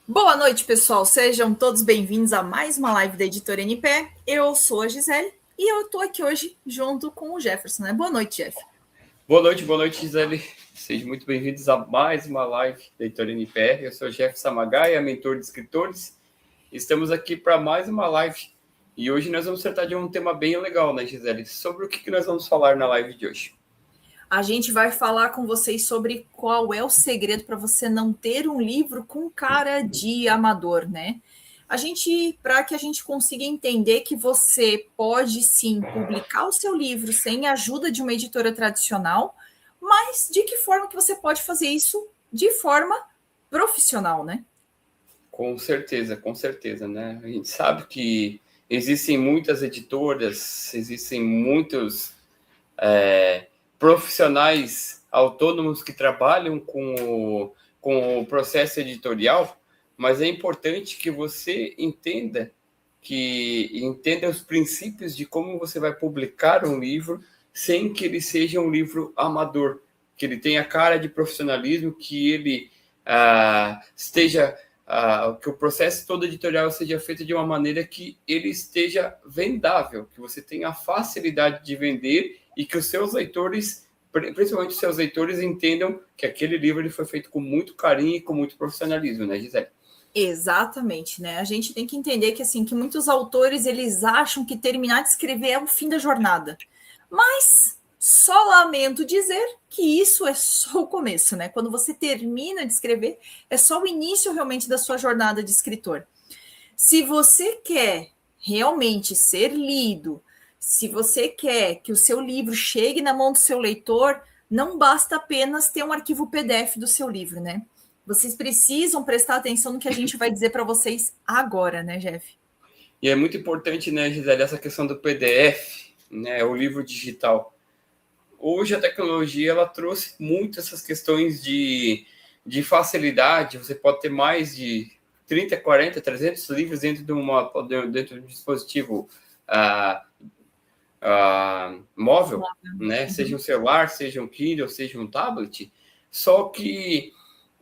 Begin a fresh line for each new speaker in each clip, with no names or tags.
Boa noite, pessoal. Sejam todos bem-vindos a mais uma live da Editora NPE. Eu sou a Gisele e eu estou aqui hoje junto com o Jefferson, né? Boa noite, Jeff.
Boa noite, Gisele. Sejam muito bem-vindos a mais uma live da Editora NPE. Eu sou o Jeff Samagaia, mentor de escritores. Estamos aqui para mais uma live. E hoje nós vamos tratar de um tema bem legal, né, Gisele? Sobre o que nós vamos falar na live de hoje.
A gente vai falar com vocês sobre qual é o segredo para você não ter um livro com cara de amador, né? Para que a gente consiga entender que você pode sim publicar o seu livro sem a ajuda de uma editora tradicional, mas de que forma que você pode fazer isso de forma profissional, né?
Com certeza, né? A gente sabe que existem muitas editoras, existem muitos profissionais autônomos que trabalham com o processo editorial, mas é importante que você entenda os princípios de como você vai publicar um livro sem que ele seja um livro amador, que ele tenha cara de profissionalismo, que ele que o processo todo editorial seja feito de uma maneira que ele esteja vendável, que você tenha a facilidade de vender e que os seus leitores, principalmente os seus leitores, entendam que aquele livro ele foi feito com muito carinho e com muito profissionalismo, né, Gisele?
Exatamente, né? A gente tem que entender que assim, que muitos autores eles acham que terminar de escrever é o fim da jornada. Mas só lamento dizer que isso é só o começo, né? Quando você termina de escrever, é só o início realmente da sua jornada de escritor. Se você quer realmente ser lido, se você quer que o seu livro chegue na mão do seu leitor, não basta apenas ter um arquivo PDF do seu livro, né? Vocês precisam prestar atenção no que a gente vai dizer para vocês agora, né, Jeff?
E é muito importante, né, Gisele, essa questão do PDF, né, o livro digital. Hoje a tecnologia ela trouxe muito essas questões de facilidade. Você pode ter mais de 30, 40, 300 livros dentro de um dispositivo móvel, né? Seja um celular, seja um Kindle, seja um tablet. Só que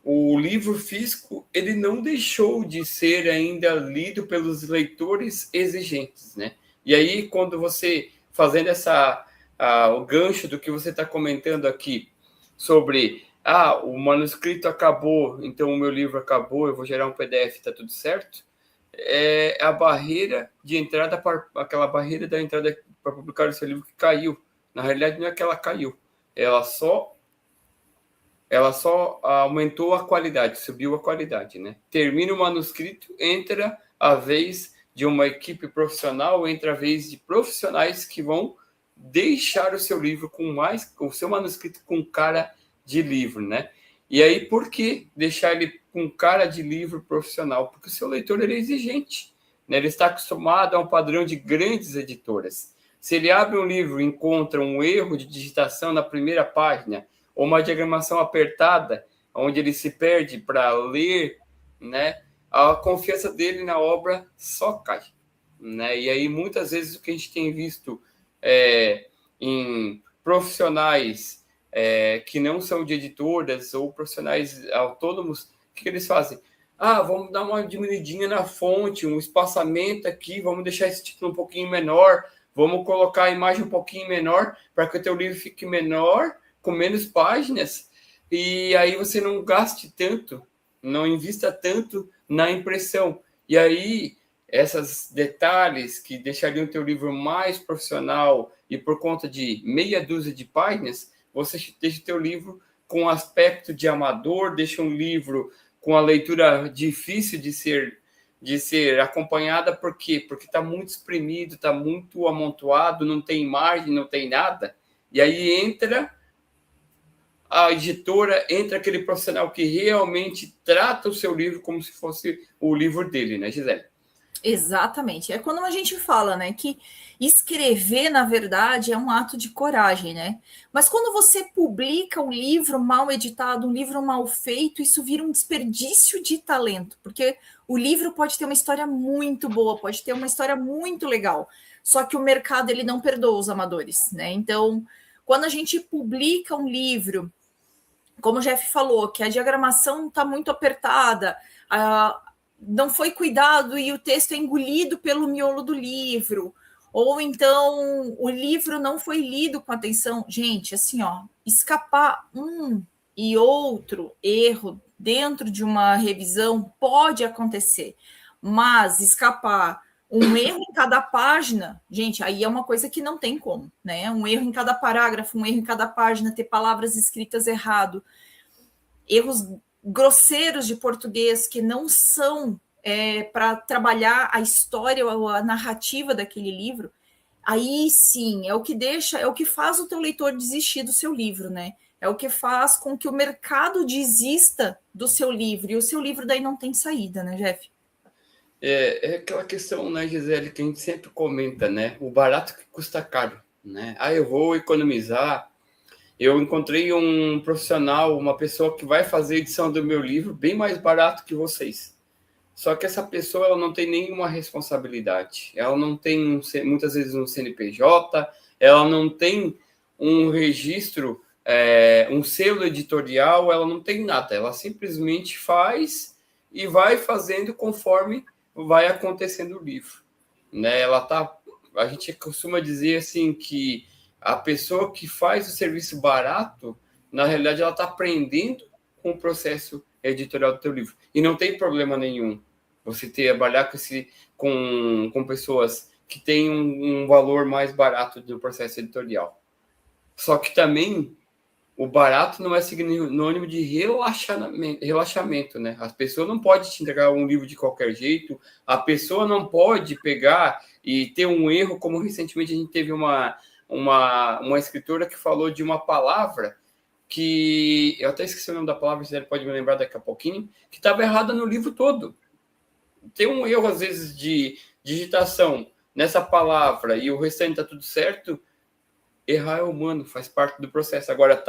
o livro físico ele não deixou de ser ainda lido pelos leitores exigentes, né? E aí quando você fazendo o gancho do que você está comentando aqui sobre o manuscrito acabou, então o meu livro acabou, eu vou gerar um PDF, está tudo certo? É a barreira de entrada aquela barreira da entrada para publicar o seu livro que caiu. Na realidade não é que ela caiu, ela só aumentou a qualidade, subiu a qualidade, né? Termina o manuscrito, entra a vez de uma equipe profissional, entra a vez de profissionais que vão deixar o seu livro o seu manuscrito com cara de livro, né? E aí, por que deixar ele com cara de livro profissional? Porque o seu leitor ele é exigente, né? Ele está acostumado a um padrão de grandes editoras. Se ele abre um livro e encontra um erro de digitação na primeira página, ou uma diagramação apertada, onde ele se perde para ler, né? A confiança dele na obra só cai, né? E aí, muitas vezes, o que a gente tem visto em profissionais que não são de editoras ou profissionais autônomos, o que eles fazem? Vamos dar uma diminuidinha na fonte, um espaçamento aqui, vamos deixar esse título um pouquinho menor, vamos colocar a imagem um pouquinho menor para que o teu livro fique menor, com menos páginas, e aí você não gaste tanto, não invista tanto na impressão. E aí, esses detalhes que deixariam o teu livro mais profissional e por conta de meia dúzia de páginas, você deixa o teu livro com aspecto de amador, deixa um livro com a leitura difícil de ser acompanhada. Por quê? Porque está muito espremido, está muito amontoado, não tem margem, não tem nada. E aí entra a editora, entra aquele profissional que realmente trata o seu livro como se fosse o livro dele, né, Gisele?
Exatamente. É quando a gente fala, né, que escrever, na verdade, é um ato de coragem, né? Mas quando você publica um livro mal editado, um livro mal feito, isso vira um desperdício de talento, porque o livro pode ter uma história muito boa, pode ter uma história muito legal, só que o mercado ele não perdoa os amadores, né? Então, quando a gente publica um livro, como o Jeff falou, que a diagramação está muito apertada, não foi cuidado e o texto é engolido pelo miolo do livro, ou então o livro não foi lido com atenção. Gente, assim, ó, escapar um e outro erro dentro de uma revisão pode acontecer, mas escapar um erro em cada página, gente, aí é uma coisa que não tem como, né? Um erro em cada parágrafo, um erro em cada página, ter palavras escritas errado, erros grosseiros de português que não são para trabalhar a história ou a narrativa daquele livro, aí sim é o que deixa, é o que faz o teu leitor desistir do seu livro, né? É o que faz com que o mercado desista do seu livro, e o seu livro daí não tem saída, né, Jeff?
É aquela questão, né, Gisele, que a gente sempre comenta, né? O barato que custa caro, né? Ah, eu vou economizar. Eu encontrei um profissional, uma pessoa que vai fazer a edição do meu livro bem mais barato que vocês. Só que essa pessoa ela não tem nenhuma responsabilidade. Ela não tem, muitas vezes, um CNPJ, ela não tem um registro, um selo editorial, ela não tem nada. Ela simplesmente faz e vai fazendo conforme vai acontecendo o livro. Né? A gente costuma dizer assim que a pessoa que faz o serviço barato, na realidade, ela está aprendendo com o processo editorial do teu livro. E não tem problema nenhum você trabalhar com pessoas que têm um valor mais barato do processo editorial. Só que também o barato não é sinônimo de relaxamento, né? A pessoa não pode te entregar um livro de qualquer jeito, a pessoa não pode pegar e ter um erro, como recentemente a gente teve uma escritora que falou de uma palavra que, eu até esqueci o nome da palavra, você pode me lembrar daqui a pouquinho, que estava errada no livro todo. Tem um erro, às vezes, de digitação nessa palavra e o restante está tudo certo. Errar é humano, faz parte do processo. Agora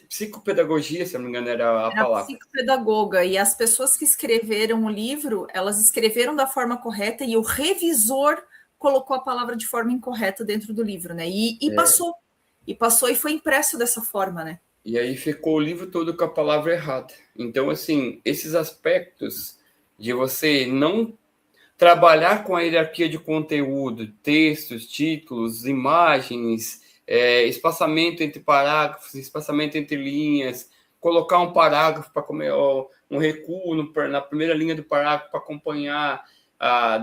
psicopedagogia, se não me engano, era a palavra.
Psicopedagoga, e as pessoas que escreveram o livro, elas escreveram da forma correta e o revisor colocou a palavra de forma incorreta dentro do livro, né? E passou. E passou e foi impresso dessa forma, né?
E aí ficou o livro todo com a palavra errada. Então, assim, esses aspectos de você não trabalhar com a hierarquia de conteúdo, textos, títulos, imagens, espaçamento entre parágrafos, espaçamento entre linhas, colocar um parágrafo para comer um recuo na primeira linha do parágrafo para acompanhar,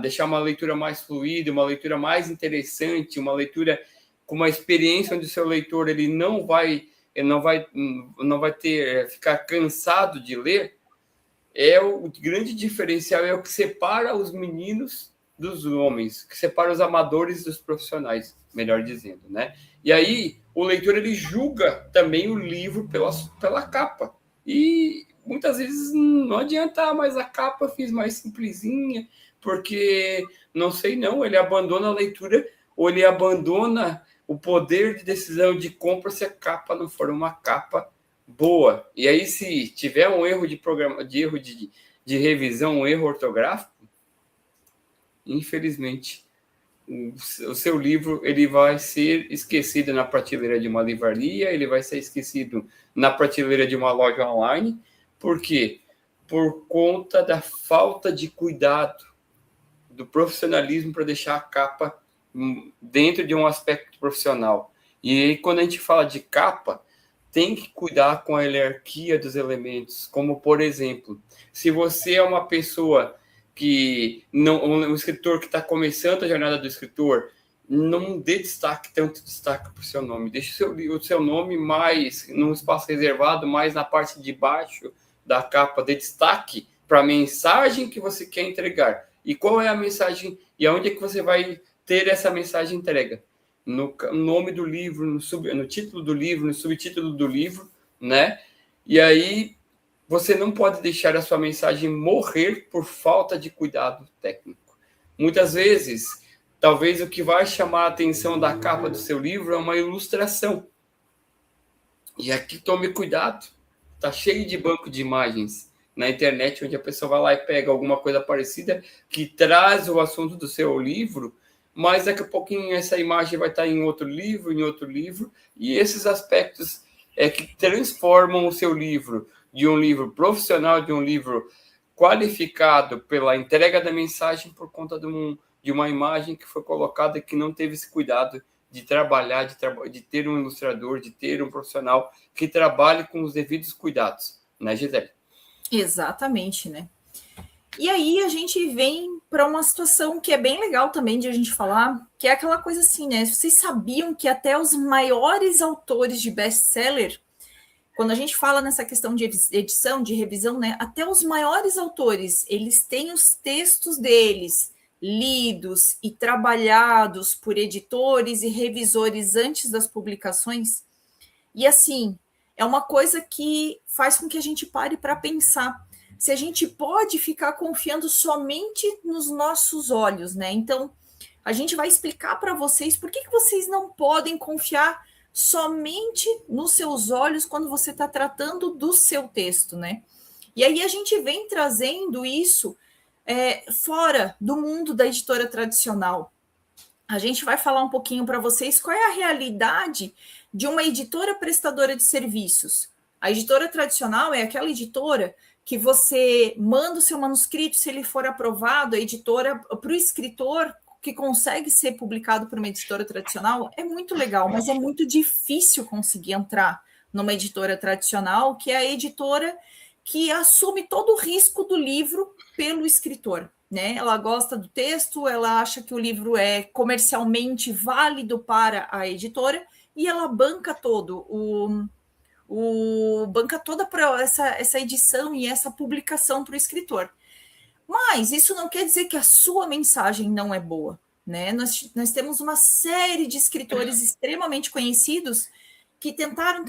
deixar uma leitura mais fluida, uma leitura mais interessante, uma leitura com uma experiência onde o seu leitor ele não vai ficar cansado de ler. O grande diferencial é o que separa os meninos dos homens, que separa os amadores dos profissionais, melhor dizendo, né? E aí o leitor ele julga também o livro pela capa. E muitas vezes não adianta, mas a capa eu fiz mais simplesinha, porque não sei não, ele abandona a leitura ou ele abandona o poder de decisão de compra se a capa não for uma capa boa. E aí, se tiver um erro de revisão, um erro ortográfico, infelizmente, o seu livro ele vai ser esquecido na prateleira de uma livraria, ele vai ser esquecido na prateleira de uma loja online. Por quê? Por conta da falta de cuidado, do profissionalismo para deixar a capa dentro de um aspecto profissional. E aí, quando a gente fala de capa, tem que cuidar com a hierarquia dos elementos, como, por exemplo, se você é uma pessoa um escritor que está começando a jornada do escritor, não dê tanto destaque para o seu nome, deixe o seu nome mais num espaço reservado, mais na parte de baixo da capa, dê destaque para a mensagem que você quer entregar. E qual é a mensagem, e aonde é que você vai ter essa mensagem entrega? No nome do livro, no título do livro, no subtítulo do livro, né? E aí você não pode deixar a sua mensagem morrer por falta de cuidado técnico. Muitas vezes, talvez o que vai chamar a atenção da capa do seu livro é uma ilustração. E aqui tome cuidado. Está cheio de banco de imagens na internet, onde a pessoa vai lá e pega alguma coisa parecida que traz o assunto do seu livro, mas daqui a pouquinho essa imagem vai estar em outro livro, e esses aspectos que transformam o seu livro de um livro profissional, de um livro qualificado pela entrega da mensagem por conta de uma imagem que foi colocada que não teve esse cuidado de trabalhar, de ter um ilustrador, de ter um profissional que trabalhe com os devidos cuidados, né, Gisele?
Exatamente, né? E aí a gente vem para uma situação que é bem legal também de a gente falar, que é aquela coisa assim, né? Vocês sabiam que até os maiores autores de best-seller, quando a gente fala nessa questão de edição, de revisão, né? Até os maiores autores, eles têm os textos deles lidos e trabalhados por editores e revisores antes das publicações. E assim, é uma coisa que faz com que a gente pare para pensar se a gente pode ficar confiando somente nos nossos olhos, né? Então, a gente vai explicar para vocês por que vocês não podem confiar somente nos seus olhos quando você está tratando do seu texto, né? E aí a gente vem trazendo isso fora do mundo da editora tradicional. A gente vai falar um pouquinho para vocês qual é a realidade de uma editora prestadora de serviços. A editora tradicional é aquela editora que você manda o seu manuscrito, se ele for aprovado, a editora, para o escritor que consegue ser publicado por uma editora tradicional, é muito legal, mas é muito difícil conseguir entrar numa editora tradicional, que é a editora que assume todo o risco do livro pelo escritor. Né? Ela gosta do texto, ela acha que o livro é comercialmente válido para a editora e ela banca todo banca toda essa edição e essa publicação para o escritor. Mas isso não quer dizer que a sua mensagem não é boa. Né? Nós temos uma série de escritores extremamente conhecidos que tentaram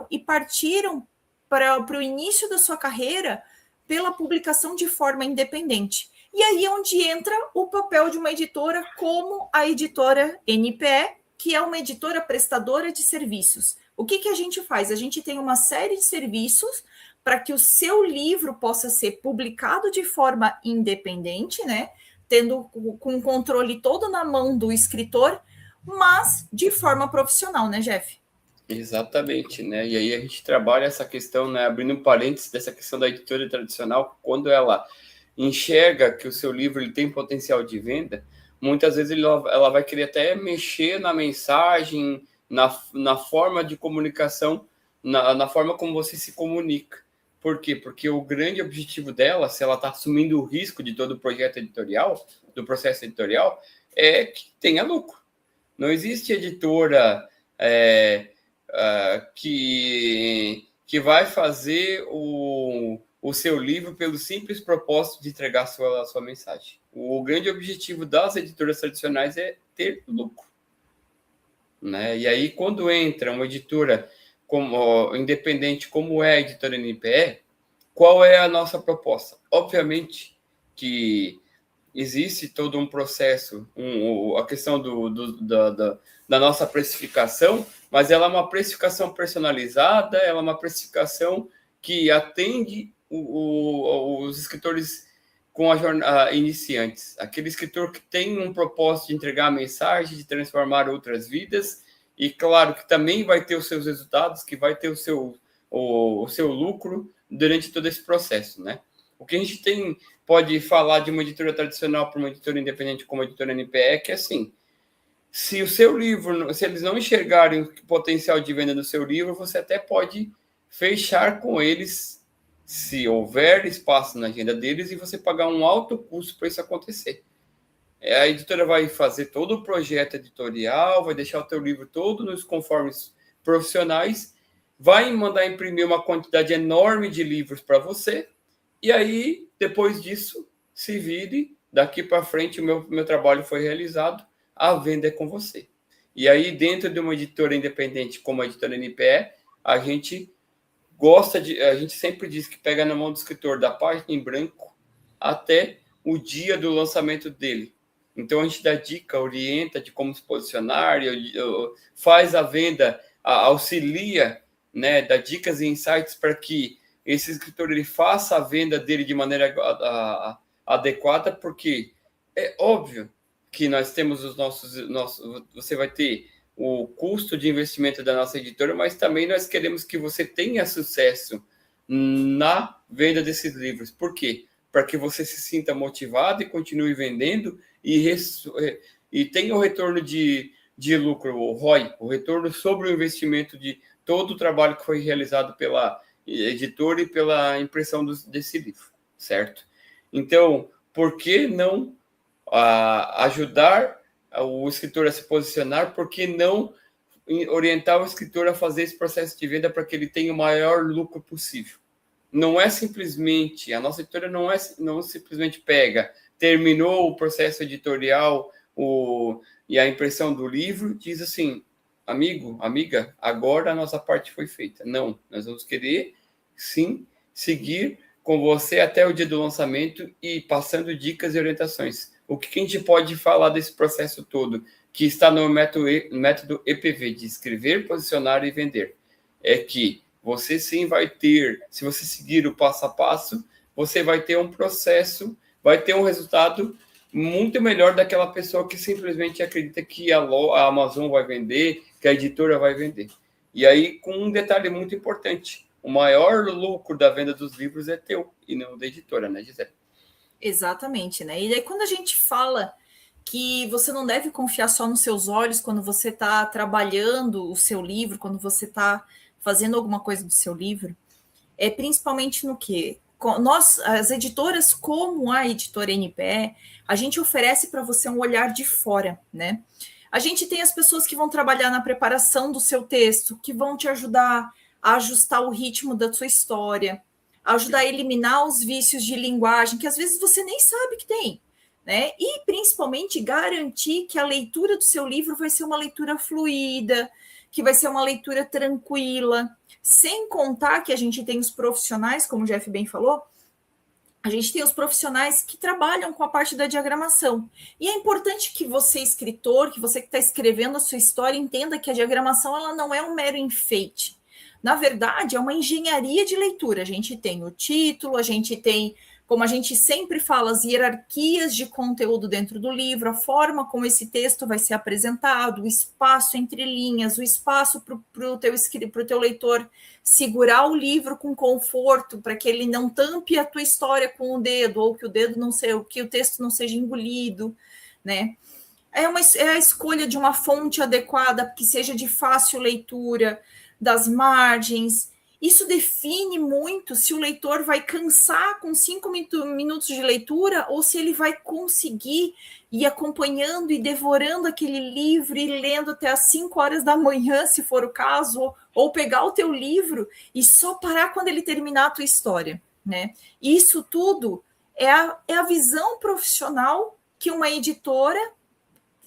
e partiram para o início da sua carreira pela publicação de forma independente. E aí é onde entra o papel de uma editora como a editora NPE, que é uma editora prestadora de serviços. O que a gente faz? A gente tem uma série de serviços para que o seu livro possa ser publicado de forma independente, né? Tendo com o controle todo na mão do escritor, mas de forma profissional, né, Jeff?
Exatamente, né? E aí a gente trabalha essa questão, né? Abrindo um parênteses dessa questão da editora tradicional, quando ela enxerga que o seu livro ele tem potencial de venda, muitas vezes ela vai querer até mexer na mensagem, na forma de comunicação, na forma como você se comunica. Por quê? Porque o grande objetivo dela, se ela está assumindo o risco de todo o projeto editorial, do processo editorial, é que tenha lucro. Não existe editora que vai fazer o seu livro pelo simples propósito de entregar a sua mensagem. O grande objetivo das editoras tradicionais é ter lucro. Né? E aí, quando entra uma editora independente como é a editora NPE, qual é a nossa proposta? Obviamente que existe todo um processo, a questão da nossa precificação, mas ela é uma precificação personalizada, ela é uma precificação que atende os escritores com a jornada iniciantes. Aquele escritor que tem um propósito de entregar a mensagem, de transformar outras vidas, e claro que também vai ter os seus resultados, que vai ter o seu lucro durante todo esse processo, né? O que a gente pode falar de uma editora tradicional para uma editora independente como a editora NPE é que, assim, se o seu livro, se eles não enxergarem o potencial de venda do seu livro, você até pode fechar com eles, se houver espaço na agenda deles, e você pagar um alto custo para isso acontecer. A editora vai fazer todo o projeto editorial, vai deixar o teu livro todo nos conformes profissionais, vai mandar imprimir uma quantidade enorme de livros para você, e aí, depois disso, se vire, daqui para frente o meu trabalho foi realizado, a venda é com você. E aí, dentro de uma editora independente como a editora NPE, a gente sempre diz que pega na mão do escritor da página em branco até o dia do lançamento dele. Então, a gente dá dica, orienta de como se posicionar, faz a venda, auxilia, né, dá dicas e insights para que esse escritor ele faça a venda dele de maneira adequada, porque é óbvio que nós temos você vai ter o custo de investimento da nossa editora, mas também nós queremos que você tenha sucesso na venda desses livros. Por quê? Para que você se sinta motivado e continue vendendo e tenha o retorno de lucro, o ROI, o retorno sobre o investimento de todo o trabalho que foi realizado pela editora e pela impressão desse livro, certo? Então, por que não ajudar o escritor a se posicionar? Por que não orientar o escritor a fazer esse processo de venda para que ele tenha o maior lucro possível? Não é simplesmente, a nossa editora não simplesmente pega, terminou o processo editorial e a impressão do livro, diz assim, amigo, amiga, agora a nossa parte foi feita. Não, nós vamos querer, sim, seguir com você até o dia do lançamento e passando dicas e orientações. O que a gente pode falar desse processo todo, que está no método EPV, de escrever, posicionar e vender, é que você sim vai ter, se você seguir o passo a passo, você vai ter um processo, vai ter um resultado muito melhor daquela pessoa que simplesmente acredita que a Amazon vai vender, que a editora vai vender. E aí, com um detalhe muito importante, o maior lucro da venda dos livros é teu e não da editora, né, Gisele?
Exatamente, né? E aí, quando a gente fala que você não deve confiar só nos seus olhos quando você está trabalhando o seu livro, quando você está fazendo alguma coisa do seu livro, é principalmente no quê? Nós, as editoras, como a editora NPE, a gente oferece para você um olhar de fora, né? A gente tem as pessoas que vão trabalhar na preparação do seu texto, que vão te ajudar a ajustar o ritmo da sua história, ajudar a eliminar os vícios de linguagem, que às vezes você nem sabe que tem, né? E principalmente garantir que a leitura do seu livro vai ser uma leitura fluida, que vai ser uma leitura tranquila, sem contar que a gente tem os profissionais, como o Jeff bem falou, a gente tem os profissionais que trabalham com a parte da diagramação. E é importante que você, escritor, que você que está escrevendo a sua história, entenda que a diagramação ela não é um mero enfeite. Na verdade, é uma engenharia de leitura. A gente tem o título, a gente tem, como a gente sempre fala, as hierarquias de conteúdo dentro do livro, a forma como esse texto vai ser apresentado, o espaço entre linhas, o espaço para o teu leitor segurar o livro com conforto, para que ele não tampe a tua história com o dedo, ou que o dedo não seja, que o texto não seja engolido, né? É a escolha de uma fonte adequada, que seja de fácil leitura, das margens. Isso define muito se o leitor vai cansar com 5 minutos de leitura ou se ele vai conseguir ir acompanhando e devorando aquele livro e lendo até às 5 horas da manhã, se for o caso, ou pegar o teu livro e só parar quando ele terminar a tua história, né? Isso tudo é a visão profissional que uma editora,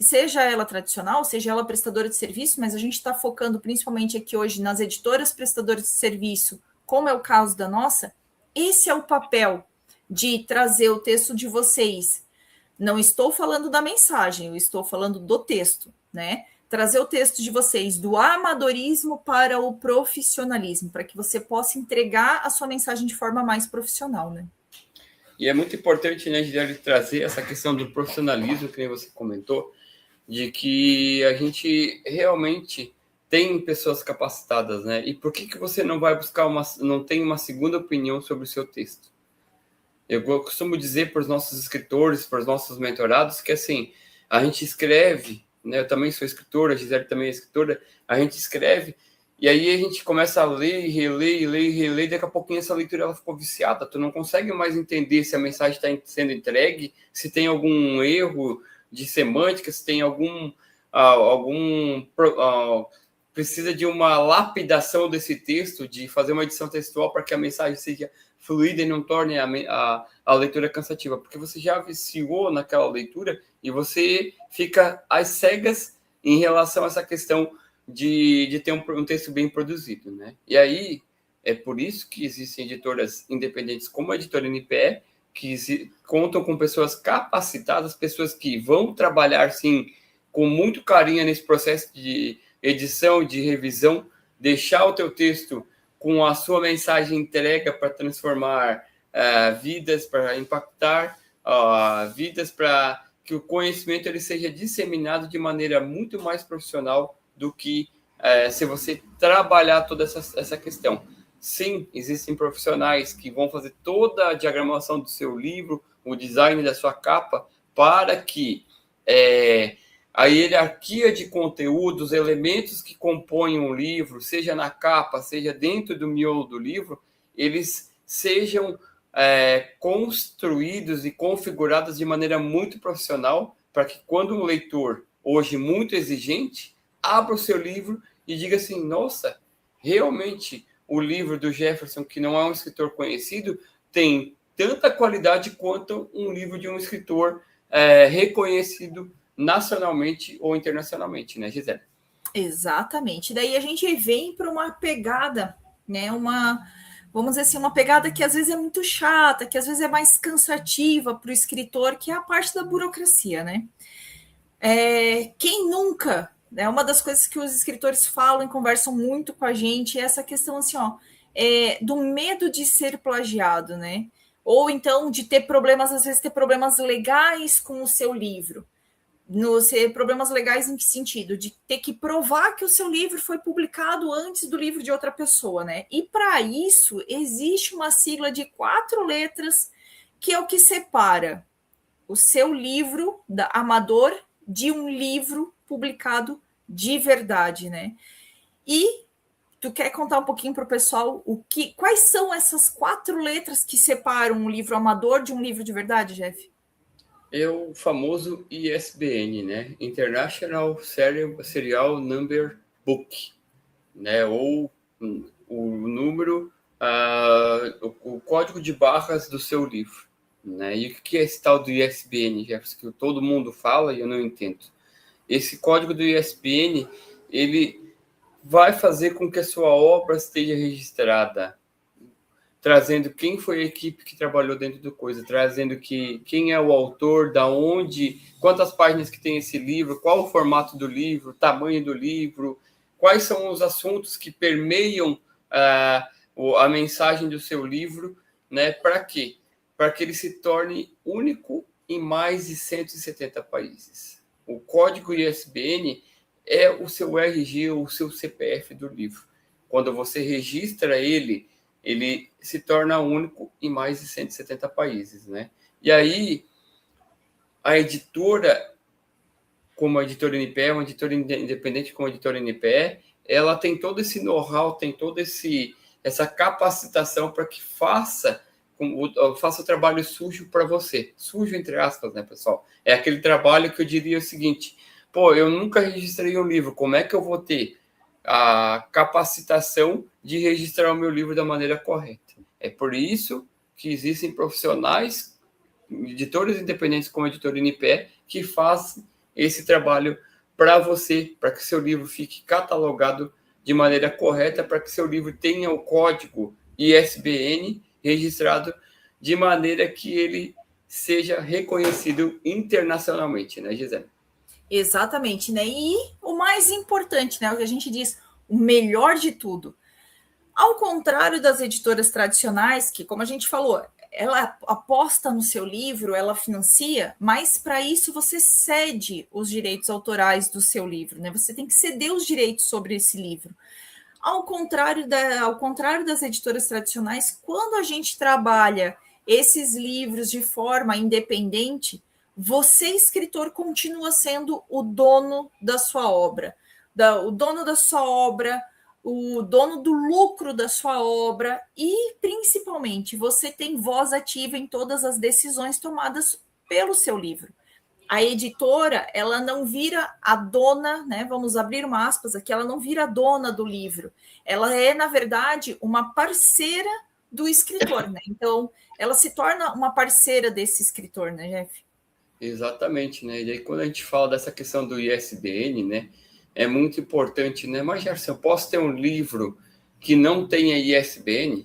seja ela tradicional, seja ela prestadora de serviço, mas a gente está focando principalmente aqui hoje nas editoras prestadoras de serviço, como é o caso da nossa. Esse é o papel de trazer o texto de vocês. Não estou falando da mensagem, eu estou falando do texto, né? Trazer o texto de vocês do amadorismo para o profissionalismo, para que você possa entregar a sua mensagem de forma mais profissional, né?
E é muito importante, né, Gisele, trazer essa questão do profissionalismo, que nem você comentou, de que a gente realmente tem pessoas capacitadas, né? E por que você não vai buscar não tem uma segunda opinião sobre o seu texto? Eu costumo dizer para os nossos escritores, para os nossos mentorados, que assim, a gente escreve, né? Eu também sou escritora, a Gisele também é escritora, a gente escreve, e aí a gente começa a ler, e reler, e daqui a pouquinho essa leitura ela ficou viciada, tu não consegue mais entender se a mensagem está sendo entregue, se tem algum erro de semântica, se tem precisa de uma lapidação desse texto, de fazer uma edição textual para que a mensagem seja fluida e não torne a leitura cansativa, porque você já viciou naquela leitura e você fica às cegas em relação a essa questão de ter um texto bem produzido, né? E aí, é por isso que existem editoras independentes como a editora NPE, que contam com pessoas capacitadas, pessoas que vão trabalhar, sim, com muito carinho nesse processo de edição, de revisão, deixar o teu texto com a sua mensagem entrega para transformar vidas, para impactar vidas, para que o conhecimento ele seja disseminado de maneira muito mais profissional do que se você trabalhar toda essa questão. Sim, existem profissionais que vão fazer toda a diagramação do seu livro, o design da sua capa, para que a hierarquia de conteúdos, elementos que compõem um livro, seja na capa, seja dentro do miolo do livro, eles sejam construídos e configurados de maneira muito profissional, para que quando um leitor, hoje muito exigente, abra o seu livro e diga assim, nossa, realmente o livro do Jefferson, que não é um escritor conhecido, tem tanta qualidade quanto um livro de um escritor reconhecido nacionalmente ou internacionalmente, né, Gisele?
Exatamente. Daí a gente vem para uma pegada, né? Vamos dizer assim, uma pegada que às vezes é muito chata, que às vezes é mais cansativa para o escritor, que é a parte da burocracia, né? Quem nunca, né? Uma das coisas que os escritores falam e conversam muito com a gente é essa questão assim, ó, do medo de ser plagiado, né? Ou então de ter problemas, às vezes ter problemas legais com o seu livro. Problemas legais em que sentido? De ter que provar que o seu livro foi publicado antes do livro de outra pessoa, né? E para isso existe uma sigla de 4 letras que é o que separa o seu livro amador de um livro publicado de verdade, né? E tu quer contar um pouquinho para o pessoal quais são essas 4 letras que separam um livro amador de um livro de verdade, Jeff?
É o famoso ISBN, né? International Serial Number Book, né? Ou o número, o código de barras do seu livro, né? E o que é esse tal do ISBN, Jefferson, que todo mundo fala e eu não entendo? Esse código do ISBN, ele vai fazer com que a sua obra esteja registrada, trazendo quem foi a equipe que trabalhou dentro do coisa, trazendo quem é o autor, da onde, quantas páginas que tem esse livro, qual o formato do livro, tamanho do livro, quais são os assuntos que permeiam a mensagem do seu livro, né? Para quê? Para que ele se torne único em mais de 170 países. O código ISBN é o seu RG, o seu CPF do livro. Quando você registra ele se torna único em mais de 170 países, né? E aí, a editora, como a editora NPE, uma editora independente como a editora NPE, ela tem todo esse know-how, tem toda essa capacitação para que faça o trabalho sujo para você. Sujo, entre aspas, né, pessoal? É aquele trabalho que eu diria o seguinte, eu nunca registrei um livro, como é que eu vou ter a capacitação de registrar o meu livro da maneira correta? É por isso que existem profissionais, editores independentes como a editora NPE, que fazem esse trabalho para você, para que seu livro fique catalogado de maneira correta, para que seu livro tenha o código ISBN registrado de maneira que ele seja reconhecido internacionalmente, né, Gisele?
Exatamente, né? E o mais importante, né? O que a gente diz, o melhor de tudo. Ao contrário das editoras tradicionais, que, como a gente falou, ela aposta no seu livro, ela financia, mas para isso você cede os direitos autorais do seu livro, né? Você tem que ceder os direitos sobre esse livro. Ao contrário das editoras tradicionais, quando a gente trabalha esses livros de forma independente, você, escritor, continua sendo o dono da sua obra, o dono da sua obra, o dono do lucro da sua obra e, principalmente, você tem voz ativa em todas as decisões tomadas pelo seu livro. A editora, ela não vira a dona, né? Vamos abrir uma aspas aqui, ela não vira a dona do livro. Ela é, na verdade, uma parceira do escritor, né? Então, ela se torna uma parceira desse escritor, né, Jeff?
Exatamente, né? E aí, quando a gente fala dessa questão do ISBN, né? É muito importante, né? Mas, Gerson, eu posso ter um livro que não tenha ISBN?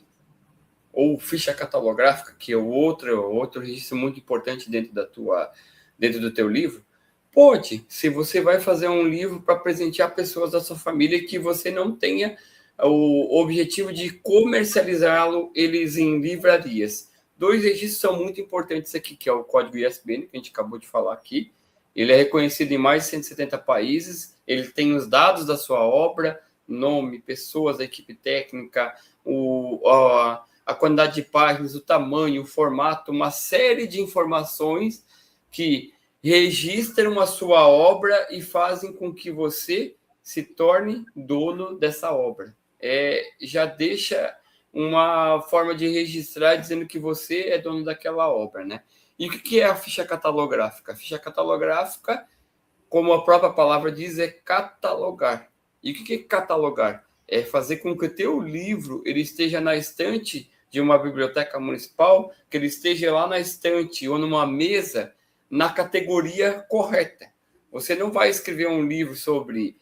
Ou ficha catalográfica, que é outro registro muito importante dentro do teu livro? Pode, se você vai fazer um livro para presentear pessoas da sua família que você não tenha o objetivo de comercializá-lo eles em livrarias. 2 registros são muito importantes aqui, que é o código ISBN, que a gente acabou de falar aqui. Ele é reconhecido em mais de 170 países, ele tem os dados da sua obra, nome, pessoas da equipe técnica, a quantidade de páginas, o tamanho, o formato, uma série de informações que registram a sua obra e fazem com que você se torne dono dessa obra. Já deixa uma forma de registrar dizendo que você é dono daquela obra, né? E o que é a ficha catalográfica? A ficha catalográfica, como a própria palavra diz, é catalogar. E o que é catalogar? É fazer com que o teu livro ele esteja na estante de uma biblioteca municipal, que ele esteja lá na estante ou numa mesa na categoria correta. Você não vai escrever um livro sobre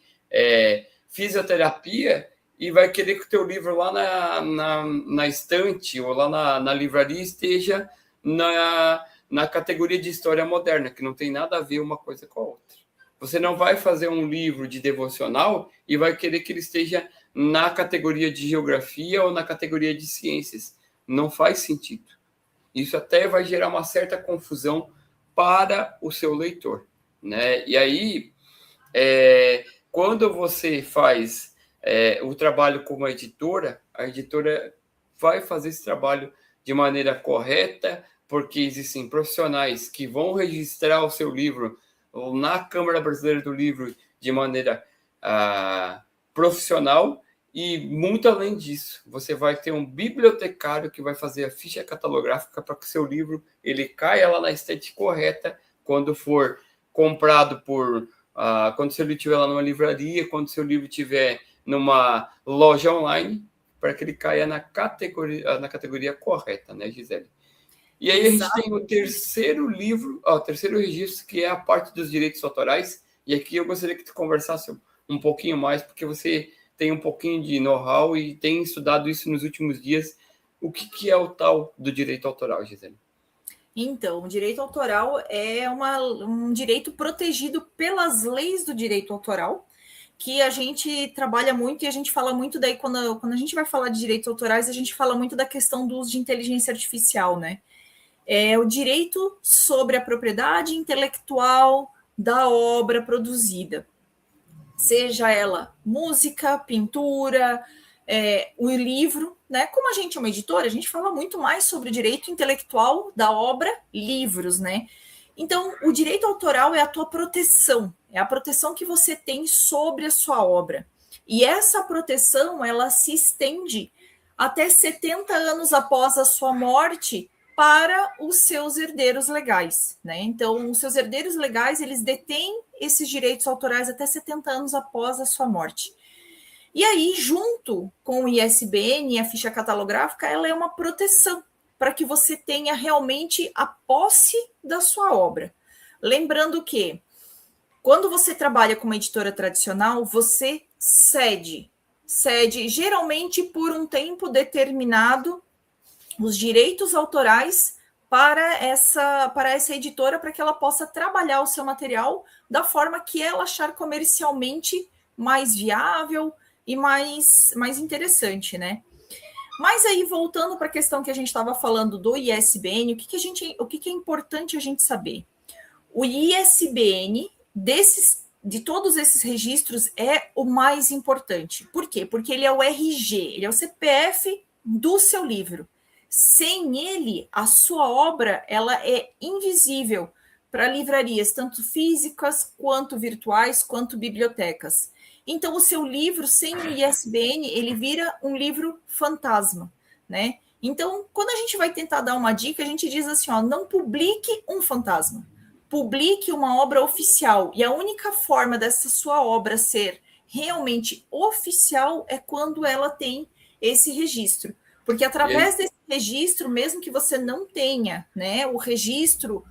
fisioterapia e vai querer que o teu livro lá na estante ou lá na livraria esteja na categoria de história moderna, que não tem nada a ver uma coisa com a outra. Você não vai fazer um livro de devocional e vai querer que ele esteja na categoria de geografia ou na categoria de ciências. Não faz sentido. Isso até vai gerar uma certa confusão para o seu leitor, né? E aí, quando você faz o trabalho como editora, a editora vai fazer esse trabalho de maneira correta, porque existem profissionais que vão registrar o seu livro na Câmara Brasileira do Livro de maneira profissional, e muito além disso, você vai ter um bibliotecário que vai fazer a ficha catalográfica para que o seu livro ele caia lá na estante correta quando for comprado quando seu livro estiver lá numa livraria, quando seu livro estiver numa loja online, para que ele caia na categoria correta, né, Gisele? E aí Exato. A gente tem o terceiro livro, o terceiro registro, que é a parte dos direitos autorais. E aqui eu gostaria que tu conversasse um pouquinho mais, porque você tem um pouquinho de know-how e tem estudado isso nos últimos dias. O que é o tal do direito autoral, Gisele?
Então, o direito autoral é um direito protegido pelas leis do direito autoral, que a gente trabalha muito e a gente fala muito daí, quando a gente vai falar de direitos autorais, a gente fala muito da questão do uso de inteligência artificial, né? É o direito sobre a propriedade intelectual da obra produzida, seja ela música, pintura, o livro, né? Como a gente é uma editora, a gente fala muito mais sobre o direito intelectual da obra, livros, né? Então, o direito autoral é a tua proteção, é a proteção que você tem sobre a sua obra. E essa proteção, ela se estende até 70 anos após a sua morte, para os seus herdeiros legais, né? Então, os seus herdeiros legais, eles detêm esses direitos autorais até 70 anos após a sua morte. E aí, junto com o ISBN e a ficha catalográfica, ela é uma proteção para que você tenha realmente a posse da sua obra. Lembrando que, quando você trabalha com uma editora tradicional, você cede geralmente por um tempo determinado os direitos autorais para essa editora, para que ela possa trabalhar o seu material da forma que ela achar comercialmente mais viável e mais interessante, né? Mas aí, voltando para a questão que a gente estava falando do ISBN, o que é importante a gente saber? O ISBN de todos esses registros é o mais importante. Por quê? Porque ele é o RG, ele é o CPF do seu livro. Sem ele, a sua obra ela é invisível para livrarias, tanto físicas, quanto virtuais, quanto bibliotecas. Então, o seu livro, sem o ISBN, ele vira um livro fantasma, né? Então, quando a gente vai tentar dar uma dica, a gente diz assim, não publique um fantasma. Publique uma obra oficial. E a única forma dessa sua obra ser realmente oficial é quando ela tem esse registro. Porque através desse registro, mesmo que você não tenha, né, o registro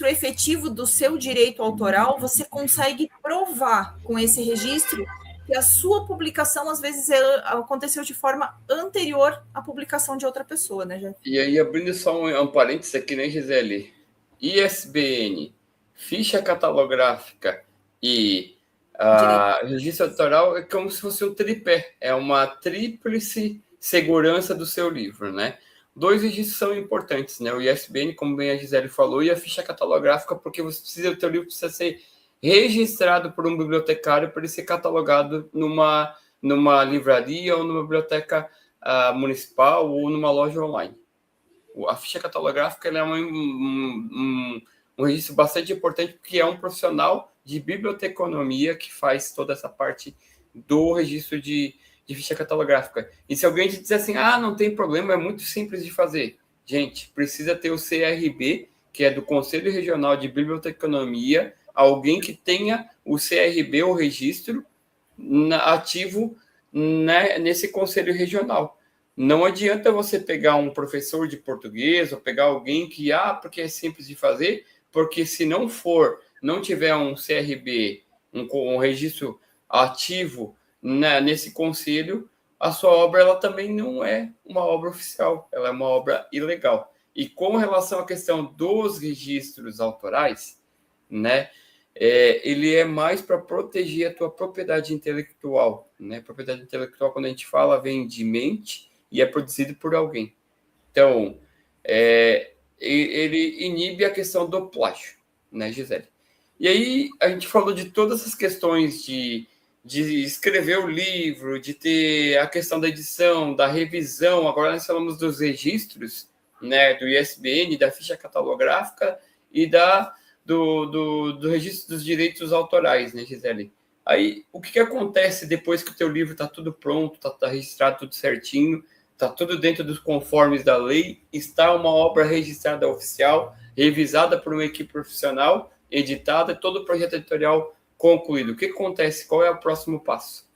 efetivo do seu direito autoral, você consegue provar com esse registro que a sua publicação, às vezes, aconteceu de forma anterior à publicação de outra pessoa, né, Jeff?
E aí, abrindo só um parênteses aqui, né, Gisele? ISBN, ficha catalográfica e registro autoral é como se fosse um tripé, é uma tríplice segurança do seu livro, né? 2 registros são importantes, né? O ISBN, como bem a Gisele falou, e a ficha catalográfica, porque o teu livro precisa ser registrado por um bibliotecário para ele ser catalogado numa livraria ou numa biblioteca municipal ou numa loja online. A ficha catalográfica ela é um registro bastante importante, porque é um profissional de biblioteconomia que faz toda essa parte do registro de ficha catalográfica. E se alguém te dizer assim, não tem problema, é muito simples de fazer. Gente, precisa ter o CRB, que é do Conselho Regional de Biblioteconomia, alguém que tenha o CRB, o registro, ativo nesse Conselho Regional. Não adianta você pegar um professor de português ou pegar alguém que, porque é simples de fazer, porque se não tiver um CRB, um registro ativo nesse conselho, a sua obra ela também não é uma obra oficial, ela é uma obra ilegal. E com relação à questão dos registros autorais, né, ele é mais para proteger a tua propriedade intelectual, né? Propriedade intelectual, quando a gente fala, vem de mente e é produzido por alguém. Então, ele inibe a questão do plágio, né, Gisele? E aí, a gente falou de todas essas questões de escrever o livro, de ter a questão da edição, da revisão. Agora nós falamos dos registros, né, do ISBN, da ficha catalográfica e do registro dos direitos autorais, né, Gisele? Aí, o que acontece depois que o teu livro está tudo pronto, está registrado tudo certinho, está tudo dentro dos conformes da lei, está uma obra registrada oficial, revisada por uma equipe profissional, editada, todo o projeto editorial concluído? O que acontece? Qual é o próximo passo?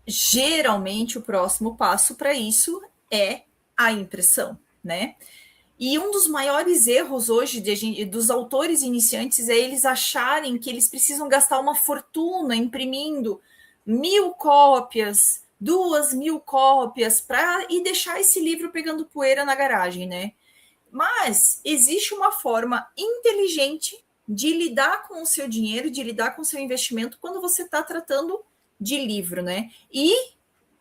Geralmente, o próximo passo para isso é a impressão, né? E um dos maiores erros hoje dos autores iniciantes é eles acharem que eles precisam gastar uma fortuna imprimindo 1.000 cópias, 2.000 cópias, e deixar esse livro pegando poeira na garagem, né? Mas existe uma forma inteligente de lidar com o seu dinheiro, de lidar com o seu investimento quando você está tratando de livro, né? E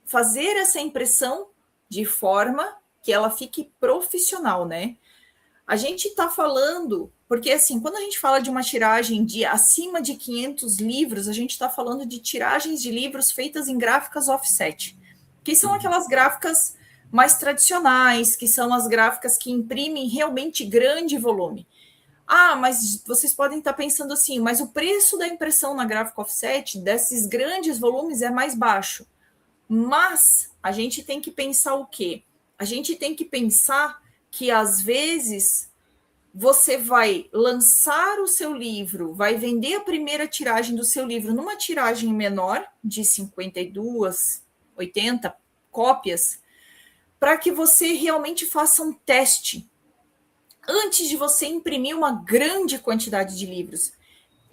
fazer essa impressão de forma que ela fique profissional, né? A gente está falando, porque assim, quando a gente fala de uma tiragem de acima de 500 livros, a gente está falando de tiragens de livros feitas em gráficas offset, que são aquelas gráficas mais tradicionais, que são as gráficas que imprimem realmente grande volume. Mas vocês podem estar pensando assim, mas o preço da impressão na gráfica offset desses grandes volumes é mais baixo. Mas a gente tem que pensar o quê? A gente tem que pensar que, às vezes, você vai lançar o seu livro, vai vender a primeira tiragem do seu livro numa tiragem menor, de 52, 80 cópias, para que você realmente faça um teste antes de você imprimir uma grande quantidade de livros.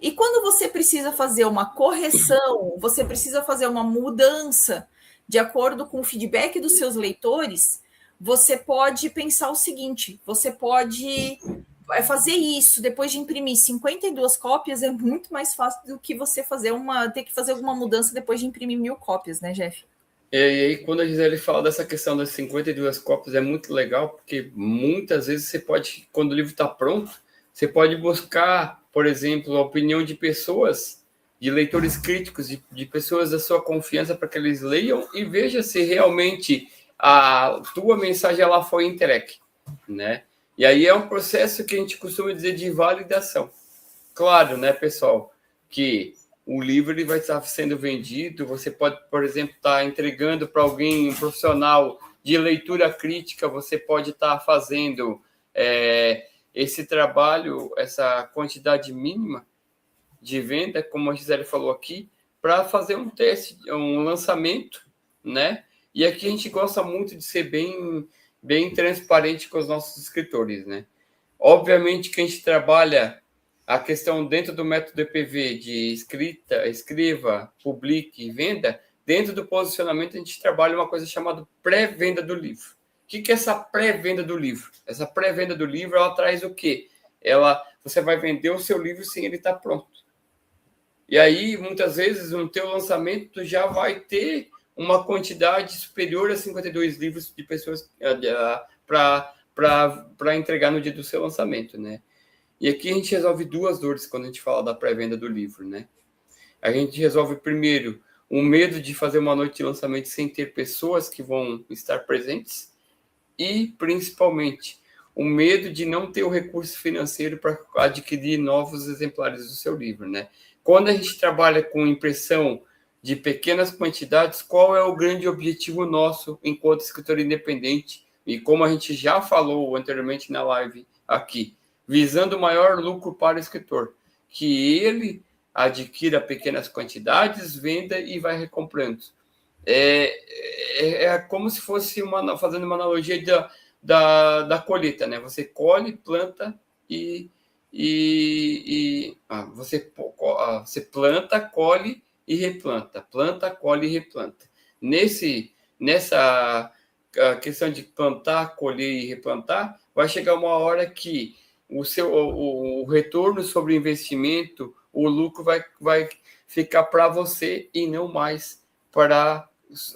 E quando você precisa fazer uma correção, você precisa fazer uma mudança de acordo com o feedback dos seus leitores, você pode pensar o seguinte, você pode fazer isso depois de imprimir 52 cópias, é muito mais fácil do que você ter que fazer alguma mudança depois de imprimir 1.000 cópias, né, Jeff?
E aí, quando a Gisele fala dessa questão das 52 cópias, é muito legal, porque muitas vezes você pode, quando o livro está pronto, você pode buscar, por exemplo, a opinião de pessoas, de leitores críticos, de pessoas da sua confiança, para que eles leiam e vejam se realmente a tua mensagem ela foi entregue, né? E aí é um processo que a gente costuma dizer de validação. Claro, né, pessoal, que o livro ele vai estar sendo vendido, você pode, por exemplo, estar entregando para alguém, um profissional de leitura crítica, você pode estar fazendo esse trabalho, essa quantidade mínima de venda, como a Gisele falou aqui, para fazer um teste, um lançamento, né? E aqui a gente gosta muito de ser bem transparente com os nossos escritores, né? Obviamente que a gente trabalha a questão dentro do método EPV de escreva, publique e venda. Dentro do posicionamento, a gente trabalha uma coisa chamada pré-venda do livro. O que é essa pré-venda do livro? Essa pré-venda do livro, ela traz o quê? Você vai vender o seu livro sem ele estar pronto. E aí, muitas vezes, no teu lançamento, tu já vai ter uma quantidade superior a 52 livros de pessoas para entregar no dia do seu lançamento, né? E aqui a gente resolve duas dores quando a gente fala da pré-venda do livro, né? A gente resolve primeiro o medo de fazer uma noite de lançamento sem ter pessoas que vão estar presentes e, principalmente, o medo de não ter o recurso financeiro para adquirir novos exemplares do seu livro, né? Quando a gente trabalha com impressão de pequenas quantidades, qual é o grande objetivo nosso enquanto escritor independente? E como a gente já falou anteriormente na live aqui, visando o maior lucro para o escritor, que ele adquira pequenas quantidades, venda e vai recomprando. É como se fosse fazendo uma analogia da colheita, né? Você colhe, planta você planta, colhe e replanta. Planta, colhe e replanta. Nessa questão de plantar, colher e replantar, vai chegar uma hora que o retorno sobre o investimento, o lucro vai ficar para você e não mais para...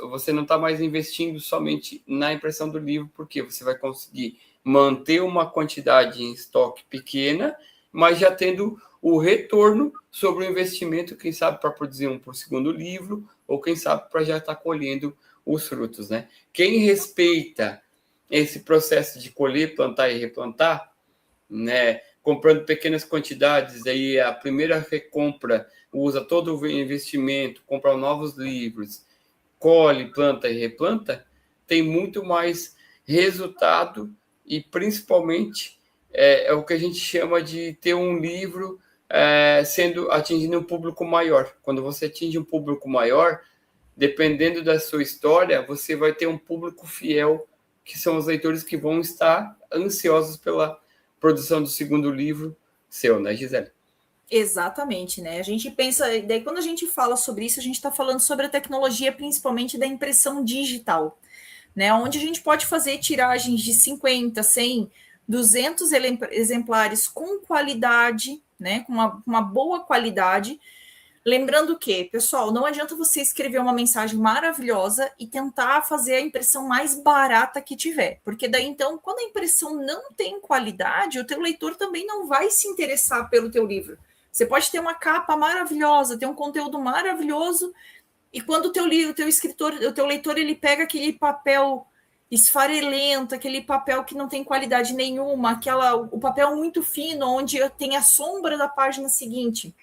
Você não está mais investindo somente na impressão do livro, porque você vai conseguir manter uma quantidade em estoque pequena, mas já tendo o retorno sobre o investimento, quem sabe para produzir um por segundo livro, ou quem sabe para já estar colhendo os frutos, né? Quem respeita esse processo de colher, plantar e replantar, né, comprando pequenas quantidades, aí a primeira recompra usa todo o investimento, compra novos livros, colhe, planta e replanta, tem muito mais resultado e, principalmente, é o que a gente chama de ter um livro atingindo um público maior. Quando você atinge um público maior, dependendo da sua história, você vai ter um público fiel, que são os leitores que vão estar ansiosos pela produção do segundo livro seu, né, Gisele?
Exatamente, né? A gente pensa, daí quando a gente fala sobre isso, a gente está falando sobre a tecnologia, principalmente da impressão digital, né? Onde a gente pode fazer tiragens de 50, 100, 200 exemplares com qualidade, né? Com uma boa qualidade. Lembrando que, pessoal, não adianta você escrever uma mensagem maravilhosa e tentar fazer a impressão mais barata que tiver, porque daí então, quando a impressão não tem qualidade, o teu leitor também não vai se interessar pelo teu livro. Você pode ter uma capa maravilhosa, ter um conteúdo maravilhoso, e quando o teu escritor, o teu leitor, ele pega aquele papel esfarelento, aquele papel que não tem qualidade nenhuma, o papel muito fino, onde tem a sombra da página seguinte,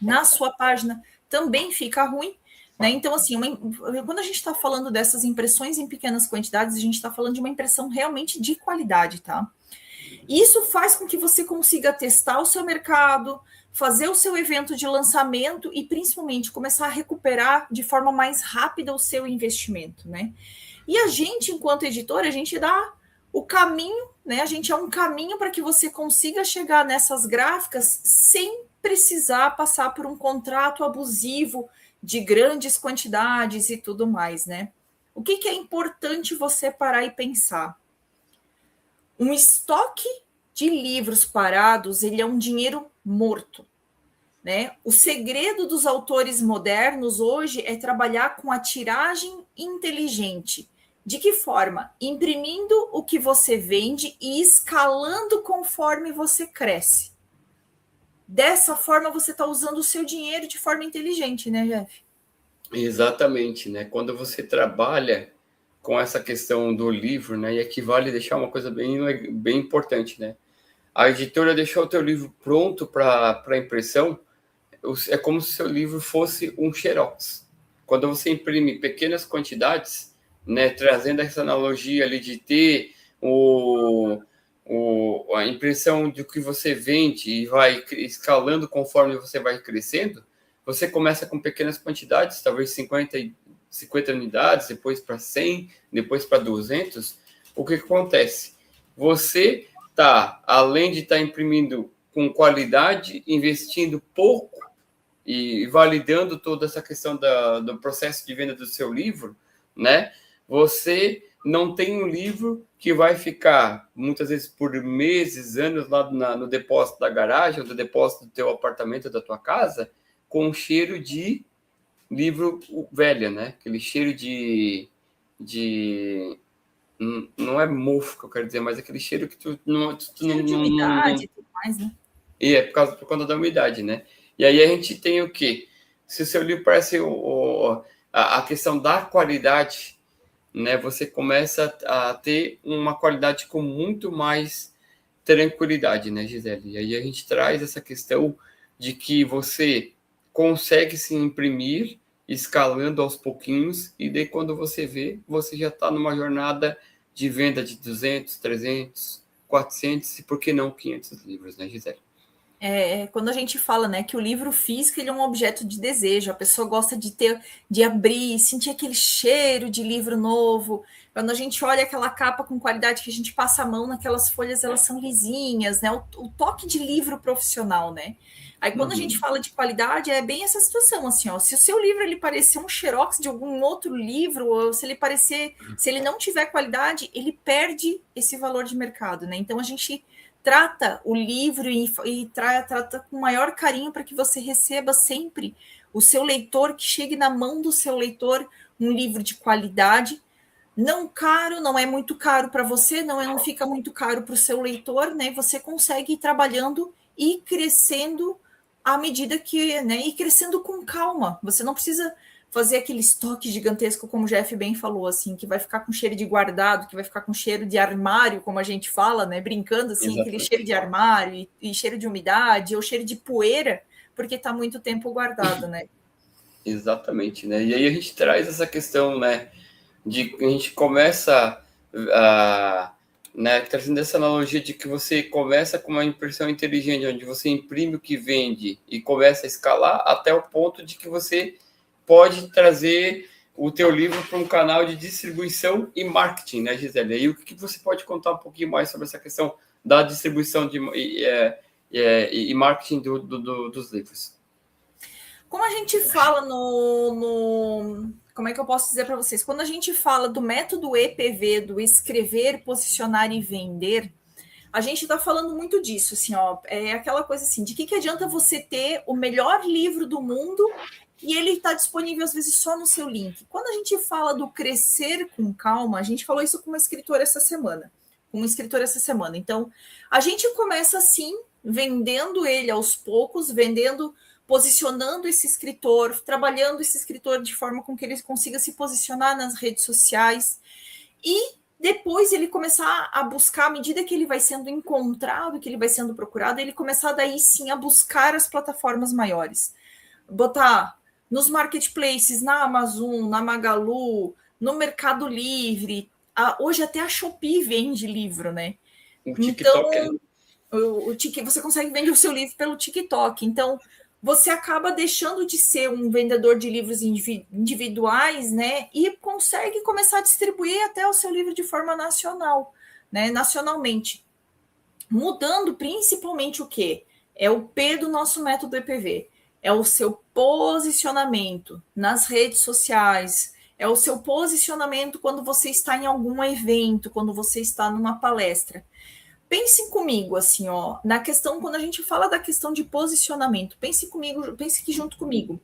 na sua página também fica ruim, né? Então, assim, quando a gente está falando dessas impressões em pequenas quantidades, a gente está falando de uma impressão realmente de qualidade, tá? E isso faz com que você consiga testar o seu mercado, fazer o seu evento de lançamento e, principalmente, começar a recuperar de forma mais rápida o seu investimento, né? E a gente, enquanto editora, a gente dá o caminho, né? A gente é um caminho para que você consiga chegar nessas gráficas sem precisar passar por um contrato abusivo de grandes quantidades e tudo mais, né? O que é importante você parar e pensar? Um estoque de livros parados, ele é um dinheiro morto, né? O segredo dos autores modernos hoje é trabalhar com a tiragem inteligente. De que forma? Imprimindo o que você vende e escalando conforme você cresce. Dessa forma, você está usando o seu dinheiro de forma inteligente, né, Jeff?
Exatamente, né? Quando você trabalha com essa questão do livro, né? E aqui vale deixar uma coisa bem importante, né? A editora deixou o teu livro pronto para impressão, é como se o seu livro fosse um xerox. Quando você imprime pequenas quantidades, né? Trazendo essa analogia ali de ter a impressão do que você vende e vai escalando conforme você vai crescendo, você começa com pequenas quantidades, talvez 50 unidades, depois para 100, depois para 200. O que acontece? Você está, além de estar imprimindo com qualidade, investindo pouco e validando toda essa questão do processo de venda do seu livro, né? Você não tem um livro que vai ficar, muitas vezes, por meses, anos lá no depósito da garagem, ou no depósito do teu apartamento, da tua casa, com um cheiro de livro velho, né? Aquele cheiro de não é mofo que eu quero dizer, mas aquele cheiro que tu não
Cheiro de umidade e tudo mais, né?
E é por conta da umidade, né? E aí a gente tem o quê? Se o seu livro parece a questão da qualidade, né? Você começa a ter uma qualidade com muito mais tranquilidade, né, Gisele? E aí a gente traz essa questão de que você consegue se imprimir escalando aos pouquinhos, e daí quando você vê, você já está numa jornada de venda de 200, 300, 400 e por que não 500 livros, né, Gisele?
Quando a gente fala, né, que o livro físico ele é um objeto de desejo, a pessoa gosta de ter, de abrir, sentir aquele cheiro de livro novo. Quando a gente olha aquela capa com qualidade que a gente passa a mão naquelas folhas, elas são lisinhas, né? O toque de livro profissional, né? Aí quando a gente fala de qualidade, é bem essa situação, assim, ó, se o seu livro ele parecer um xerox de algum outro livro, ou se ele parecer, se ele não tiver qualidade, ele perde esse valor de mercado, né? Então a gente trata o livro e trata com maior carinho para que você receba sempre o seu leitor, que chegue na mão do seu leitor um livro de qualidade, não caro, não é muito caro para você, não fica muito caro para o seu leitor, né? Você consegue ir trabalhando e crescendo à medida que, né? E crescendo com calma. Você não precisa fazer aquele estoque gigantesco, como o Jeff bem falou, assim, que vai ficar com cheiro de guardado, que vai ficar com cheiro de armário, como a gente fala, né? Brincando assim,
Exatamente.
aquele cheiro de armário e cheiro de umidade, ou cheiro de poeira, porque está muito tempo guardado, né?
Exatamente, né? E aí a gente traz essa questão, né? De a gente começa a, né, trazendo essa analogia de que você começa com uma impressão inteligente, onde você imprime o que vende e começa a escalar até o ponto de que você pode trazer o teu livro para um canal de distribuição e marketing, né, Gisele? E o que você pode contar um pouquinho mais sobre essa questão da distribuição e marketing dos livros?
Como a gente fala como é que eu posso dizer para vocês? Quando a gente fala do método EPV, do escrever, posicionar e vender, a gente está falando muito disso, assim, ó, é aquela coisa assim, de que adianta você ter o melhor livro do mundo e ele está disponível às vezes só no seu link. Quando a gente fala do crescer com calma, a gente falou isso com uma escritora essa semana, Então, a gente começa assim, vendendo ele aos poucos, posicionando esse escritor, trabalhando esse escritor de forma com que ele consiga se posicionar nas redes sociais e depois ele começar a buscar, à medida que ele vai sendo encontrado, que ele vai sendo procurado, ele começar daí sim a buscar as plataformas maiores. Botar nos marketplaces, na Amazon, na Magalu, no Mercado Livre. Hoje até a Shopee vende livro, né?
O TikTok,
Você consegue vender o seu livro pelo TikTok. Então, você acaba deixando de ser um vendedor de livros individuais, né? E consegue começar a distribuir até o seu livro de forma nacional, né? Nacionalmente. Mudando principalmente o quê? É o P do nosso método EPV. É o seu posicionamento nas redes sociais, é o seu posicionamento quando você está em algum evento, quando você está numa palestra. Pensem comigo, assim, ó, na questão, quando a gente fala da questão de posicionamento, pense aqui junto comigo.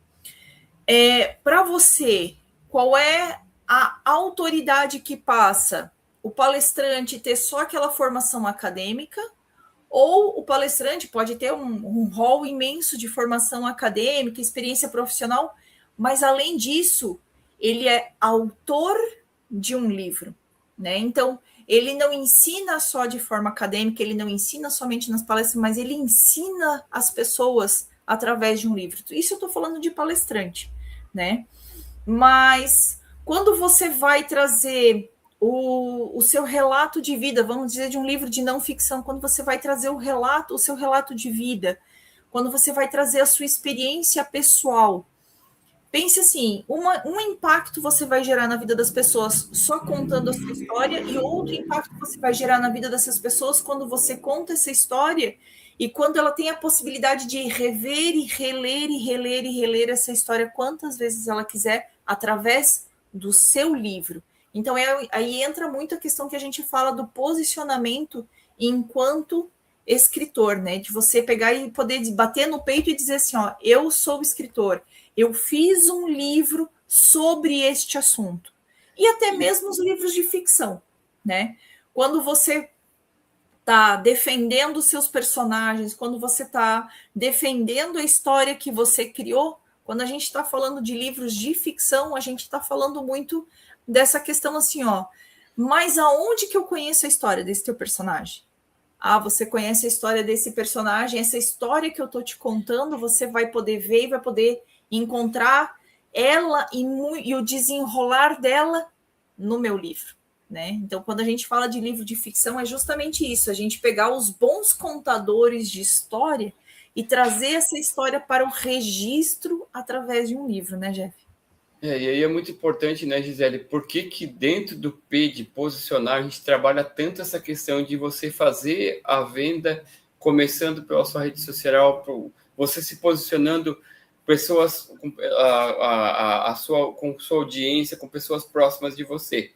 Para você, qual é a autoridade que passa o palestrante ter só aquela formação acadêmica, ou o palestrante pode ter um rol imenso de formação acadêmica, experiência profissional, mas além disso, ele é autor de um livro, né? Então, ele não ensina só de forma acadêmica, ele não ensina somente nas palestras, mas ele ensina as pessoas através de um livro. Isso eu estou falando de palestrante, né? Mas quando você vai trazer o seu relato de vida, vamos dizer, de um livro de não ficção, quando você vai trazer o seu relato de vida, quando você vai trazer a sua experiência pessoal, pense assim, um impacto você vai gerar na vida das pessoas só contando a sua história, e outro impacto você vai gerar na vida dessas pessoas quando você conta essa história e quando ela tem a possibilidade de rever e reler e reler e reler essa história quantas vezes ela quiser através do seu livro. Então, aí entra muito a questão que a gente fala do posicionamento enquanto escritor, né? De você pegar e poder bater no peito e dizer assim, ó, eu sou escritor, eu fiz um livro sobre este assunto. E até mesmo os livros de ficção, né? Quando você está defendendo os seus personagens, quando você está defendendo a história que você criou. Quando a gente está falando de livros de ficção, a gente está falando muito dessa questão assim, ó. Mas aonde que eu conheço a história desse teu personagem? Ah, você conhece a história desse personagem, essa história que eu estou te contando, você vai poder ver e vai poder encontrar ela e o desenrolar dela no meu livro, né? Então, quando a gente fala de livro de ficção, é justamente isso, a gente pegar os bons contadores de história e trazer essa história para o registro através de um livro, né, Jeff?
E aí é muito importante, né, Gisele? Por que que dentro do P de posicionar a gente trabalha tanto essa questão de você fazer a venda começando pela sua rede social, você se posicionando pessoas com sua audiência, com pessoas próximas de você.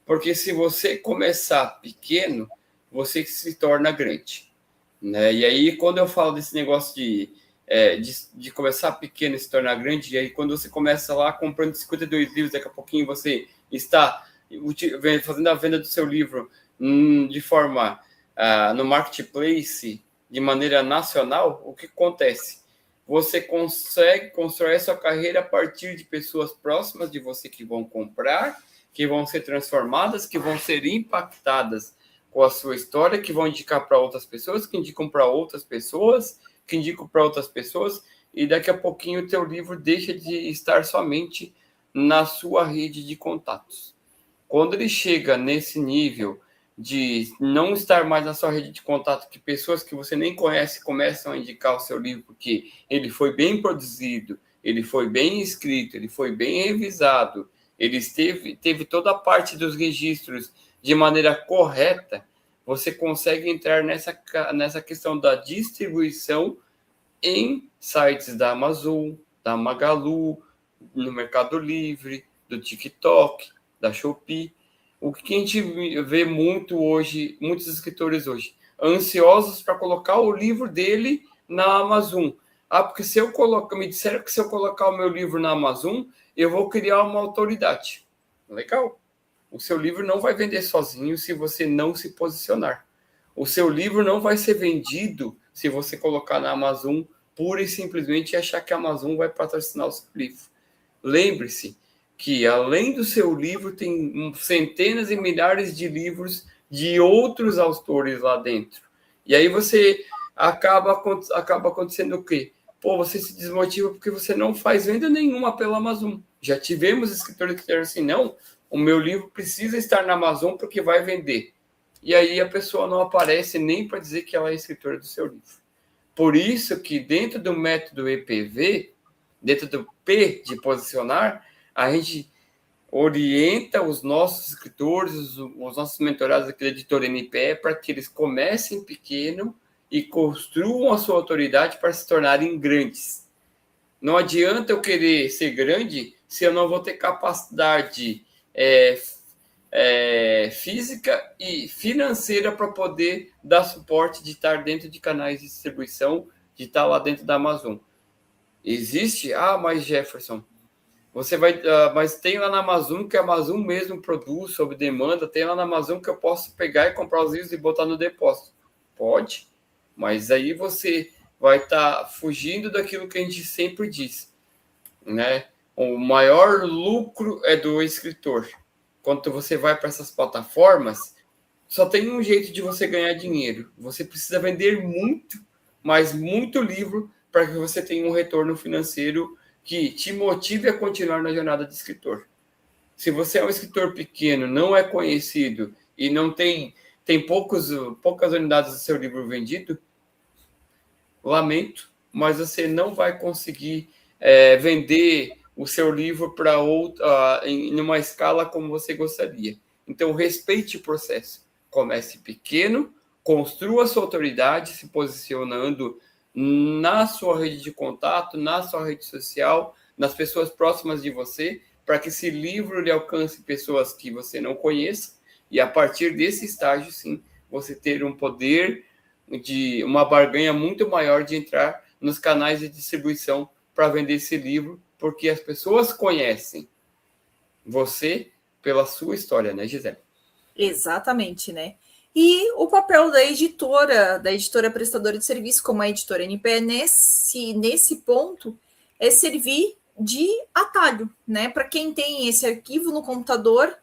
Porque se você começar pequeno, você se torna grande, né? E aí, quando eu falo desse negócio de começar pequeno e se tornar grande, e aí quando você começa lá comprando 52 livros, daqui a pouquinho você está fazendo a venda do seu livro de forma no marketplace, de maneira nacional, o que acontece? Você consegue construir a sua carreira a partir de pessoas próximas de você que vão comprar, que vão ser transformadas, que vão ser impactadas com a sua história, que vão indicar para outras pessoas, que indicam para outras pessoas, que indicam para outras pessoas, e daqui a pouquinho o teu livro deixa de estar somente na sua rede de contatos. Quando ele chega nesse nível de não estar mais na sua rede de contato, que pessoas que você nem conhece começam a indicar o seu livro, porque ele foi bem produzido, ele foi bem escrito, ele foi bem revisado, ele teve toda a parte dos registros de maneira correta, você consegue entrar nessa questão da distribuição em sites da Amazon, da Magalu, no Mercado Livre, do TikTok, da Shopee. O que a gente vê muito hoje, muitos escritores hoje, ansiosos para colocar o livro dele na Amazon. Porque me disseram que se eu colocar o meu livro na Amazon, eu vou criar uma autoridade. Legal. O seu livro não vai vender sozinho se você não se posicionar. O seu livro não vai ser vendido se você colocar na Amazon pura e simplesmente achar que a Amazon vai patrocinar o seu livro. Lembre-se que, além do seu livro, tem centenas e milhares de livros de outros autores lá dentro. E aí você acaba acontecendo o quê? Você se desmotiva porque você não faz venda nenhuma pela Amazon. Já tivemos escritores que disseram assim, não, o meu livro precisa estar na Amazon porque vai vender. E aí a pessoa não aparece nem para dizer que ela é escritora do seu livro. Por isso que dentro do método EPV, dentro do P de posicionar, a gente orienta os nossos escritores, os nossos mentorados aqui da editora NPE, para que eles comecem pequeno e construam a sua autoridade para se tornarem grandes. Não adianta eu querer ser grande se eu não vou ter capacidade física e financeira para poder dar suporte de estar dentro de canais de distribuição, de estar lá dentro da Amazon. Existe? Mas Jefferson, você vai, mas tem lá na Amazon que a Amazon mesmo produz sob demanda, tem lá na Amazon que eu posso pegar e comprar os livros e botar no depósito. Pode, mas aí você vai estar fugindo daquilo que a gente sempre diz, né? O maior lucro é do escritor. Quando você vai para essas plataformas, só tem um jeito de você ganhar dinheiro. Você precisa vender muito, mas muito livro para que você tenha um retorno financeiro que te motive a continuar na jornada de escritor. Se você é um escritor pequeno, não é conhecido e não tem poucas unidades do seu livro vendido, lamento, mas você não vai conseguir vender o seu livro para em uma escala como você gostaria. Então, respeite o processo. Comece pequeno, construa sua autoridade, se posicionando na sua rede de contato, na sua rede social, nas pessoas próximas de você, para que esse livro lhe alcance pessoas que você não conheça, e a partir desse estágio, sim, você ter um poder de uma barganha muito maior de entrar nos canais de distribuição para vender esse livro, porque as pessoas conhecem você pela sua história, né, Gisele?
Exatamente, né? E o papel da editora prestadora de serviço, como a editora NPE, nesse ponto, é servir de atalho, né? Para quem tem esse arquivo no computador,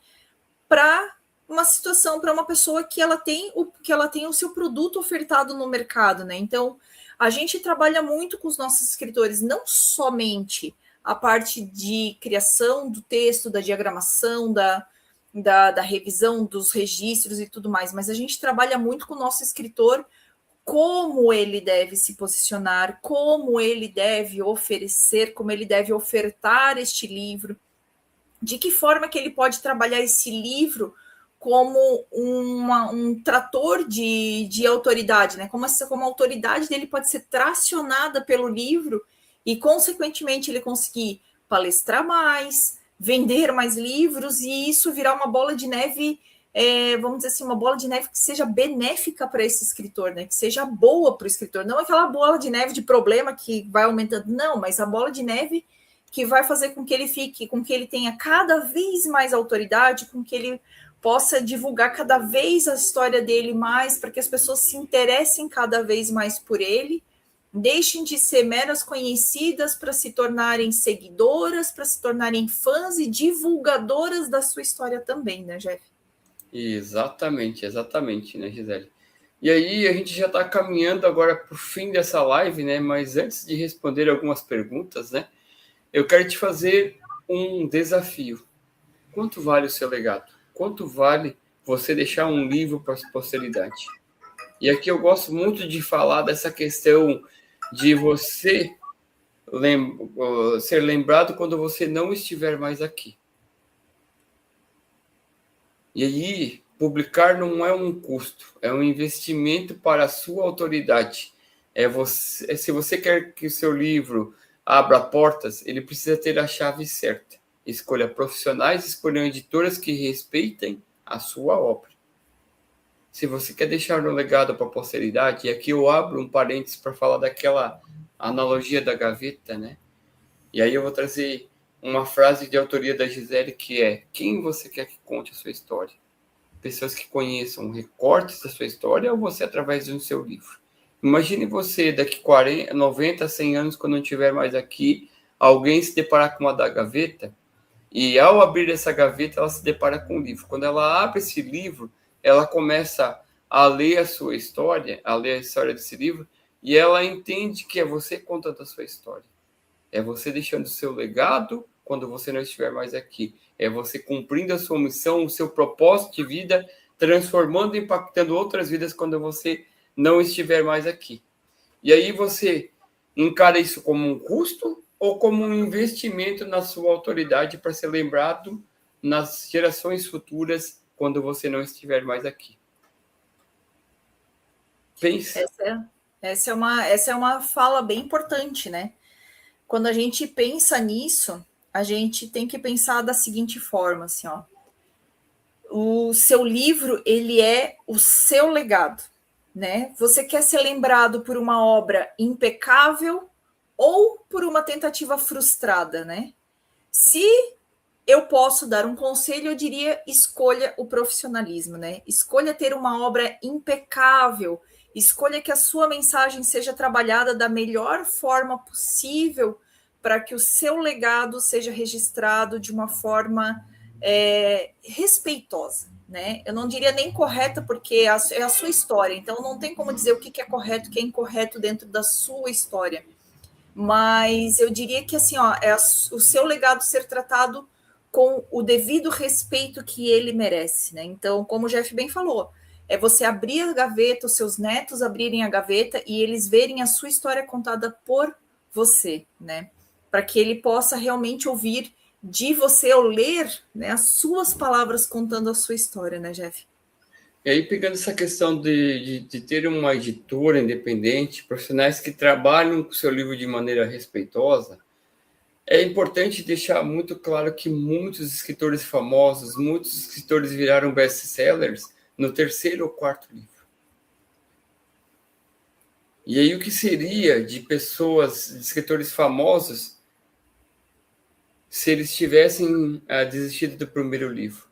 para uma situação, para uma pessoa que ela tem o seu produto ofertado no mercado, né? Então, a gente trabalha muito com os nossos escritores, não somente a parte de criação do texto, da diagramação, da revisão dos registros e tudo mais, mas a gente trabalha muito com o nosso escritor, como ele deve se posicionar, como ele deve oferecer, como ele deve ofertar este livro, de que forma que ele pode trabalhar esse livro como um trator de autoridade, né? Como a autoridade dele pode ser tracionada pelo livro e, consequentemente, ele conseguir palestrar mais, vender mais livros e isso virar uma bola de neve, vamos dizer assim, uma bola de neve que seja benéfica para esse escritor, né? Que seja boa para o escritor, não aquela bola de neve de problema que vai aumentando, não, mas a bola de neve que vai fazer com que ele tenha cada vez mais autoridade, com que ele possa divulgar cada vez a história dele mais, para que as pessoas se interessem cada vez mais por ele, deixem de ser meras conhecidas para se tornarem seguidoras, para se tornarem fãs e divulgadoras da sua história também, né, Jeff?
Exatamente, né, Gisele? E aí a gente já está caminhando agora para o fim dessa live, né? Mas antes de responder algumas perguntas, né? Eu quero te fazer um desafio. Quanto vale o seu legado? Quanto vale você deixar um livro para a posteridade? E aqui eu gosto muito de falar dessa questão de você ser lembrado quando você não estiver mais aqui. E aí, publicar não é um custo, é um investimento para a sua autoridade. Se você quer que o seu livro abra portas, ele precisa ter a chave certa. Escolha profissionais, escolha editoras que respeitem a sua obra. Se você quer deixar um legado para a posteridade, e aqui eu abro um parênteses para falar daquela analogia da gaveta, né? E aí eu vou trazer uma frase de autoria da Gisele que é: quem você quer que conte a sua história? Pessoas que conheçam recortes da sua história ou você através do seu livro? Imagine você daqui 40, 90, 100 anos, quando não estiver mais aqui, alguém se deparar com uma da gaveta e ao abrir essa gaveta ela se depara com um livro. Quando ela abre esse livro, ela começa a ler a sua história, a ler a história desse livro e ela entende que é você contando a sua história. É você deixando o seu legado quando você não estiver mais aqui. É você cumprindo a sua missão, o seu propósito de vida, transformando e impactando outras vidas quando você não estiver mais aqui. E aí você encara isso como um custo ou como um investimento na sua autoridade para ser lembrado nas gerações futuras quando você não estiver mais aqui? Pensa.
Essa é uma fala bem importante, né? Quando a gente pensa nisso, a gente tem que pensar da seguinte forma, assim, ó. O seu livro, ele é o seu legado, né? Você quer ser lembrado por uma obra impecável ou por uma tentativa frustrada, né? Se eu posso dar um conselho, eu diria: escolha o profissionalismo, né? Escolha ter uma obra impecável, escolha que a sua mensagem seja trabalhada da melhor forma possível para que o seu legado seja registrado de uma forma respeitosa, né? Eu não diria nem correta, porque é a sua história, então não tem como dizer o que é correto, o que é incorreto dentro da sua história. Mas eu diria que assim, ó, o seu legado ser tratado com o devido respeito que ele merece, né? Então, como o Jeff bem falou, é você abrir a gaveta, os seus netos abrirem a gaveta e eles verem a sua história contada por você, né? Para que ele possa realmente ouvir de você ao ler, né, as suas palavras contando a sua história, né, Jeff?
E aí, pegando essa questão de ter uma editora independente, profissionais que trabalham com o seu livro de maneira respeitosa, é importante deixar muito claro que muitos escritores famosos, muitos escritores viraram best-sellers no terceiro ou quarto livro. E aí, o que seria de pessoas, de escritores famosos, se eles tivessem desistido do primeiro livro?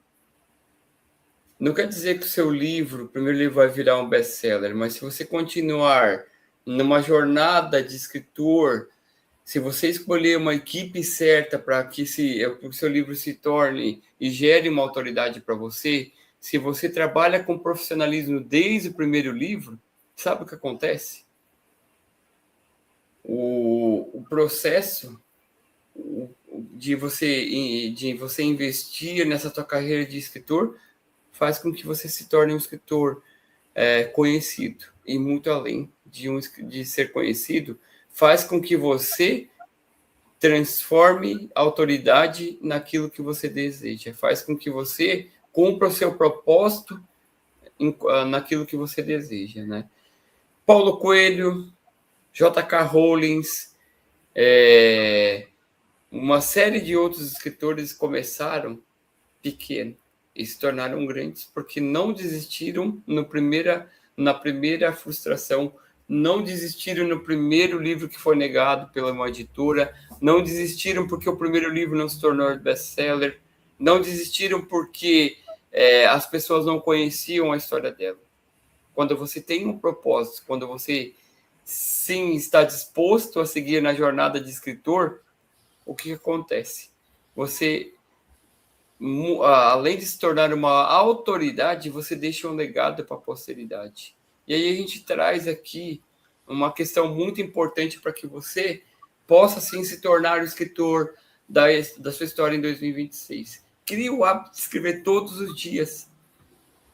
Não quer dizer que o seu livro, o primeiro livro, vai virar um best-seller, mas se você continuar numa jornada de escritor, se você escolher uma equipe certa para que o seu livro se torne e gere uma autoridade para você, se você trabalha com profissionalismo desde o primeiro livro, sabe o que acontece? O processo de você investir nessa tua carreira de escritor faz com que você se torne um escritor conhecido. E muito além de ser conhecido, faz com que você transforme a autoridade naquilo que você deseja. Faz com que você cumpra o seu propósito naquilo que você deseja, né? Paulo Coelho, J.K. Rowling, uma série de outros escritores começaram pequeno e se tornaram grandes porque não desistiram na primeira frustração, não desistiram no primeiro livro que foi negado pela uma editora, não desistiram porque o primeiro livro não se tornou best-seller, não desistiram porque as pessoas não conheciam a história dela. Quando você tem um propósito, quando você sim está disposto a seguir na jornada de escritor, o que acontece? Você, além de se tornar uma autoridade, você deixa um legado para a posteridade. E aí a gente traz aqui uma questão muito importante para que você possa, sim, se tornar o escritor da sua história em 2026. Crie o hábito de escrever todos os dias.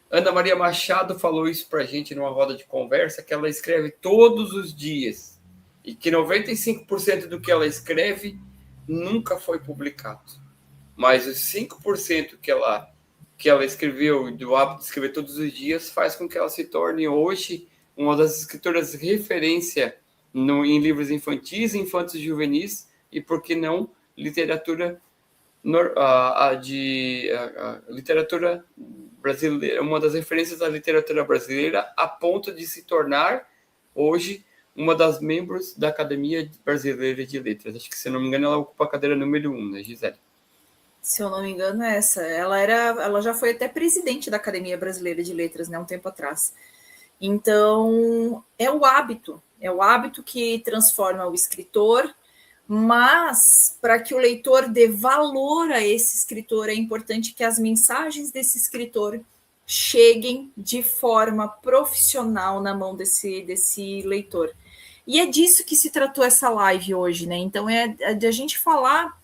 Ana Maria Machado falou isso para a gente numa roda de conversa, que ela escreve todos os dias. E que 95% do que ela escreve nunca foi publicado. Mas os 5% que ela escreveu, do hábito de escrever todos os dias, faz com que ela se torne hoje uma das escritoras de referência em livros infantis, infantos e juvenis, e por que não literatura literatura brasileira, uma das referências da literatura brasileira, a ponto de se tornar hoje uma das membros da Academia Brasileira de Letras. Acho que, se não me engano, ela ocupa a cadeira número 1, né, Gisele?
Se eu não me engano, é essa. Ela já foi até presidente da Academia Brasileira de Letras, né, um tempo atrás. Então, é o hábito que transforma o escritor, mas para que o leitor dê valor a esse escritor, é importante que as mensagens desse escritor cheguem de forma profissional na mão desse leitor. E é disso que se tratou essa live hoje, né? Então, é de a gente falar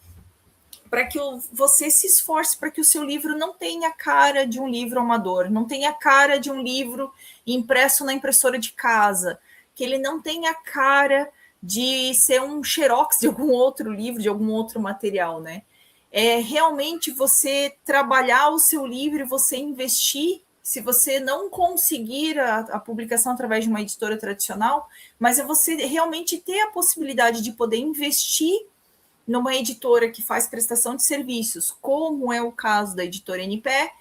para que você se esforce para que o seu livro não tenha a cara de um livro amador, não tenha a cara de um livro impresso na impressora de casa, que ele não tenha a cara de ser um xerox de algum outro livro, de algum outro material, né? É realmente você trabalhar o seu livro, você investir. Se você não conseguir a publicação através de uma editora tradicional, mas é você realmente ter a possibilidade de poder investir numa editora que faz prestação de serviços, como é o caso da editora NPE,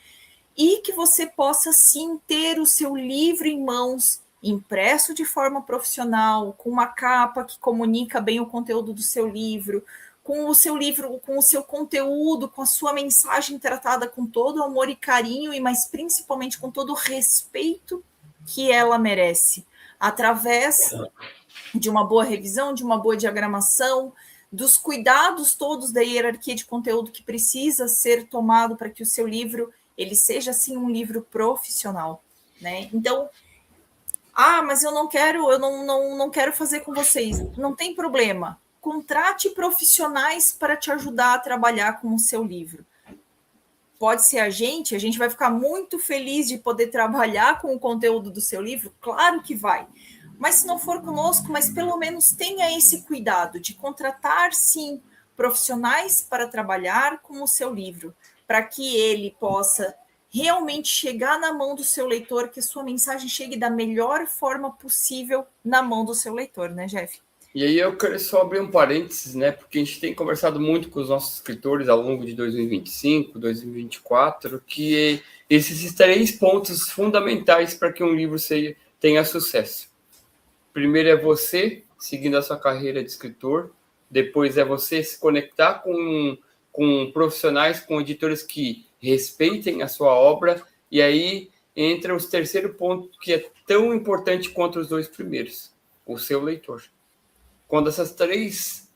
e que você possa sim ter o seu livro em mãos, impresso de forma profissional, com uma capa que comunica bem o conteúdo do seu livro, com o seu livro, com o seu conteúdo, com a sua mensagem tratada com todo amor e carinho, e mas principalmente com todo o respeito que ela merece, através de uma boa revisão, de uma boa diagramação, dos cuidados todos da hierarquia de conteúdo que precisa ser tomado para que o seu livro ele seja assim um livro profissional, né? Então, mas eu não quero fazer com vocês. Não tem problema. Contrate profissionais para te ajudar a trabalhar com o seu livro. Pode ser a gente vai ficar muito feliz de poder trabalhar com o conteúdo do seu livro, claro que vai. Mas se não for conosco, mas pelo menos tenha esse cuidado de contratar, sim, profissionais para trabalhar com o seu livro, para que ele possa realmente chegar na mão do seu leitor, que a sua mensagem chegue da melhor forma possível na mão do seu leitor, né, Jeff?
E aí eu quero só abrir um parênteses, né, porque a gente tem conversado muito com os nossos escritores ao longo de 2025, 2024, que esses 3 pontos fundamentais para que um livro tenha sucesso. Primeiro é você seguindo a sua carreira de escritor, depois é você se conectar com profissionais, com editores que respeitem a sua obra, E aí entra o terceiro ponto, que é tão importante quanto os dois primeiros, o seu leitor. Quando essas três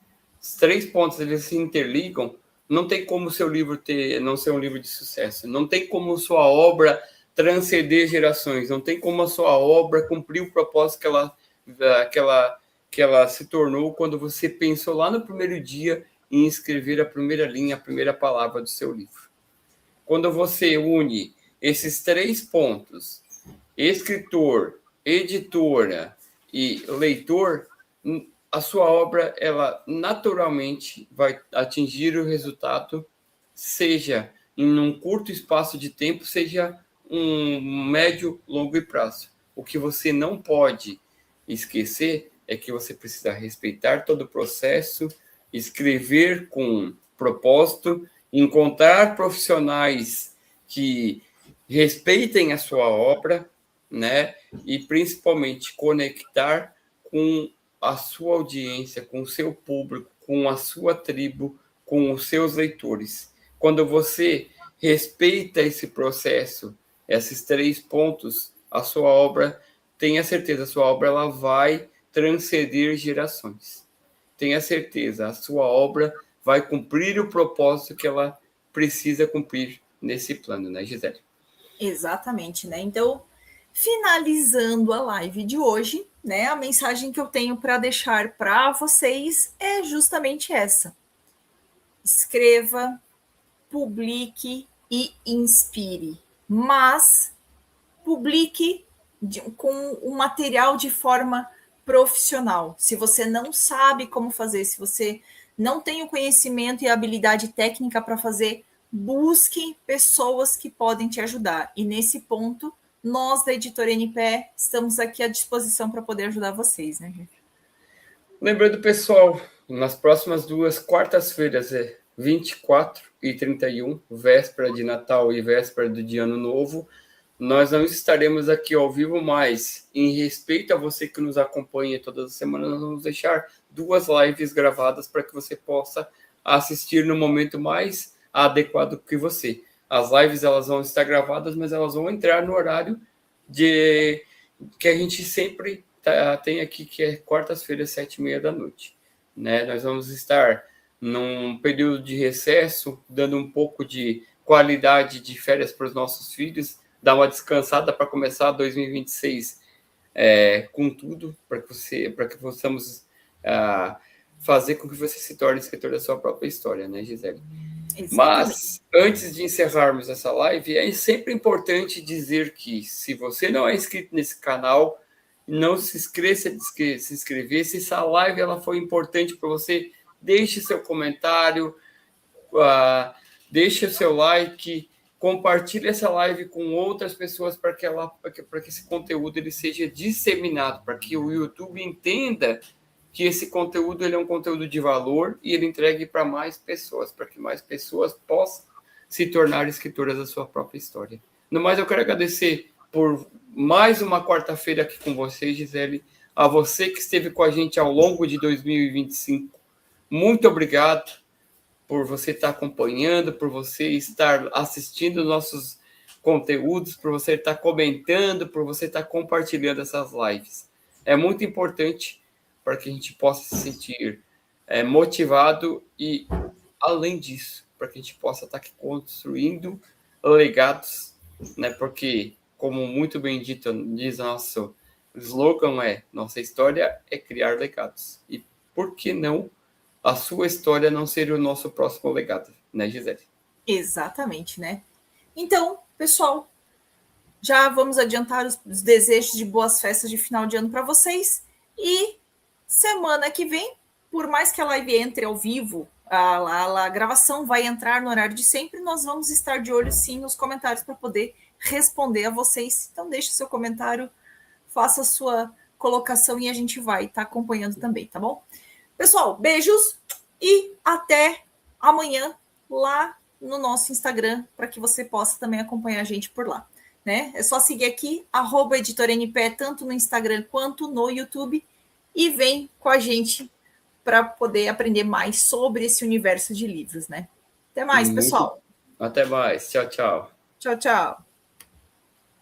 pontos eles se interligam, não tem como o seu livro não ser um livro de sucesso. Não tem como sua obra transcender gerações. Não tem como a sua obra cumprir o propósito que ela se tornou quando você pensou lá no primeiro dia em escrever a primeira linha, a primeira palavra do seu livro. Quando você une esses três pontos, escritor, editora e leitor, a sua obra, ela naturalmente vai atingir o resultado, seja em um curto espaço de tempo, seja um médio, longo prazo. O que você não pode esquecer é que você precisa respeitar todo o processo, escrever com propósito, encontrar profissionais que respeitem a sua obra, né? E principalmente conectar com a sua audiência, com o seu público, com a sua tribo, com os seus leitores. Quando você respeita esse processo, esses três pontos, a sua obra, tenha certeza, a sua obra ela vai transcender gerações. Tenha certeza, a sua obra vai cumprir o propósito que ela precisa cumprir nesse plano, né, Gisele?
Exatamente, né? Então, finalizando a live de hoje, né, a mensagem que eu tenho para deixar para vocês é justamente essa. Escreva, publique e inspire, mas publique com o material de forma profissional. Se você não sabe como fazer, se você não tem o conhecimento e a habilidade técnica para fazer, busque pessoas que podem te ajudar. E nesse ponto, nós da Editora NPE estamos aqui à disposição para poder ajudar vocês, né, gente?
Lembrando, pessoal, nas próximas 2 quartas-feiras, 24 e 31, véspera de Natal e véspera do de Ano Novo, nós não estaremos aqui ao vivo, mas em respeito a você que nos acompanha todas as semanas, nós vamos deixar 2 lives gravadas para que você possa assistir no momento mais adequado que você. As lives elas vão estar gravadas, mas elas vão entrar no horário que a gente sempre tem aqui, que é quartas-feiras, 7h30 da noite. Né? Nós vamos estar num período de recesso, dando um pouco de qualidade de férias para os nossos filhos, dar uma descansada para começar 2026 com tudo, para que possamos fazer com que você se torne escritor da sua própria história, né, Gisele? Exatamente. Mas, antes de encerrarmos essa live, é sempre importante dizer que, se você não é inscrito nesse canal, não se esqueça de se inscrever. Se essa live ela foi importante para você, deixe seu comentário, deixe o seu like, compartilhe essa live com outras pessoas para que esse conteúdo ele seja disseminado, para que o YouTube entenda que esse conteúdo ele é um conteúdo de valor e ele entregue para mais pessoas, para que mais pessoas possam se tornar escritoras da sua própria história. No mais, eu quero agradecer por mais uma quarta-feira aqui com vocês, Gisele, a você que esteve com a gente ao longo de 2025. Muito obrigado por você estar acompanhando, por você estar assistindo nossos conteúdos, por você estar comentando, por você estar compartilhando essas lives. É muito importante para que a gente possa se sentir motivado e, além disso, para que a gente possa estar aqui construindo legados, né? Porque, como muito bem dito, diz nosso slogan nossa história é criar legados. E por que não a sua história não ser o nosso próximo legado, né, Gisele?
Exatamente, né? Então, pessoal, já vamos adiantar os desejos de boas festas de final de ano para vocês. E semana que vem, por mais que a live entre ao vivo, a gravação vai entrar no horário de sempre, nós vamos estar de olho sim nos comentários para poder responder a vocês. Então deixe seu comentário, faça a sua colocação e a gente vai estar acompanhando também, tá bom? Pessoal, beijos e até amanhã lá no nosso Instagram, para que você possa também acompanhar a gente por lá, né? É só seguir aqui, @editoranpe, tanto no Instagram quanto no YouTube, e vem com a gente para poder aprender mais sobre esse universo de livros, né? Até mais, pessoal.
Até mais. Tchau, tchau.
Tchau, tchau.